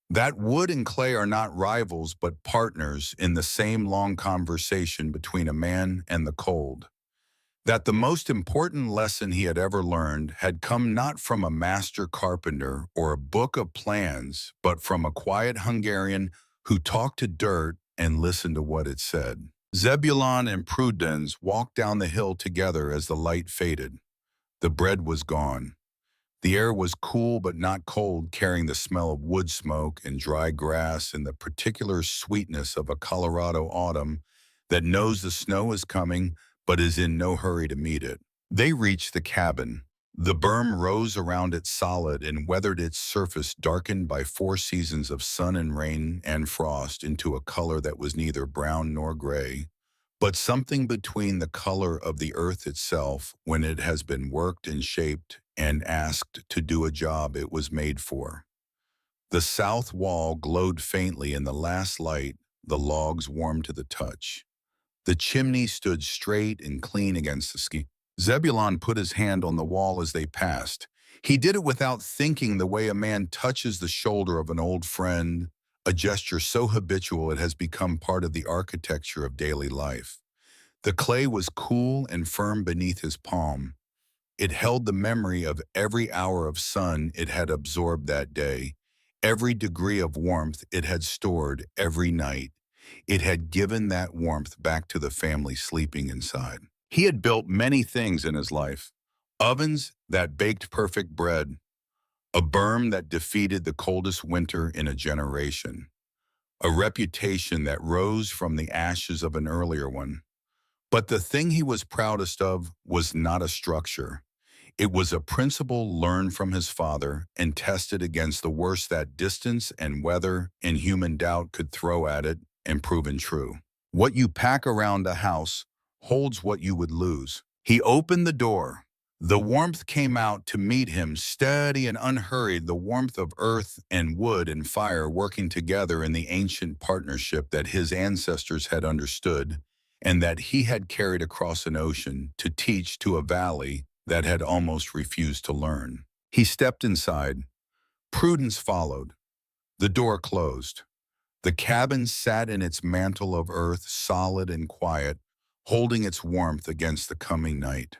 That wood and clay are not rivals but partners in the same long conversation between a man and the cold. That the most important lesson he had ever learned had come not from a master carpenter or a book of plans, but from a quiet Hungarian who talked to dirt and listened to what it said. Zebulon and Prudence walked down the hill together as the light faded. The bread was gone. The air was cool but not cold, carrying the smell of wood smoke and dry grass and the particular sweetness of a Colorado autumn that knows the snow is coming but is in no hurry to meet it. They reached the cabin. The berm rose around it solid and weathered its surface darkened by 4 seasons of sun and rain and frost into a color that was neither brown nor gray, but something between the color of the earth itself when it has been worked and shaped and asked to do a job it was made for. The south wall glowed faintly in the last light, the logs warm to the touch. The chimney stood straight and clean against the sky. Zebulon put his hand on the wall as they passed. He did it without thinking, the way a man touches the shoulder of an old friend, a gesture so habitual it has become part of the architecture of daily life. The clay was cool and firm beneath his palm. It held the memory of every hour of sun it had absorbed that day, every degree of warmth it had stored every night. It had given that warmth back to the family sleeping inside. He had built many things in his life: ovens that baked perfect bread, a berm that defeated the coldest winter in a generation, a reputation that rose from the ashes of an earlier one. But the thing he was proudest of was not a structure. It was a principle learned from his father and tested against the worst that distance and weather and human doubt could throw at it, and proven true. What you pack around a house holds what you would lose. He opened the door. The warmth came out to meet him, steady and unhurried, the warmth of earth and wood and fire working together in the ancient partnership that his ancestors had understood and that he had carried across an ocean to teach to a valley that had almost refused to learn. He stepped inside. Prudence followed. The door closed. The cabin sat in its mantle of earth, solid and quiet, holding its warmth against the coming night.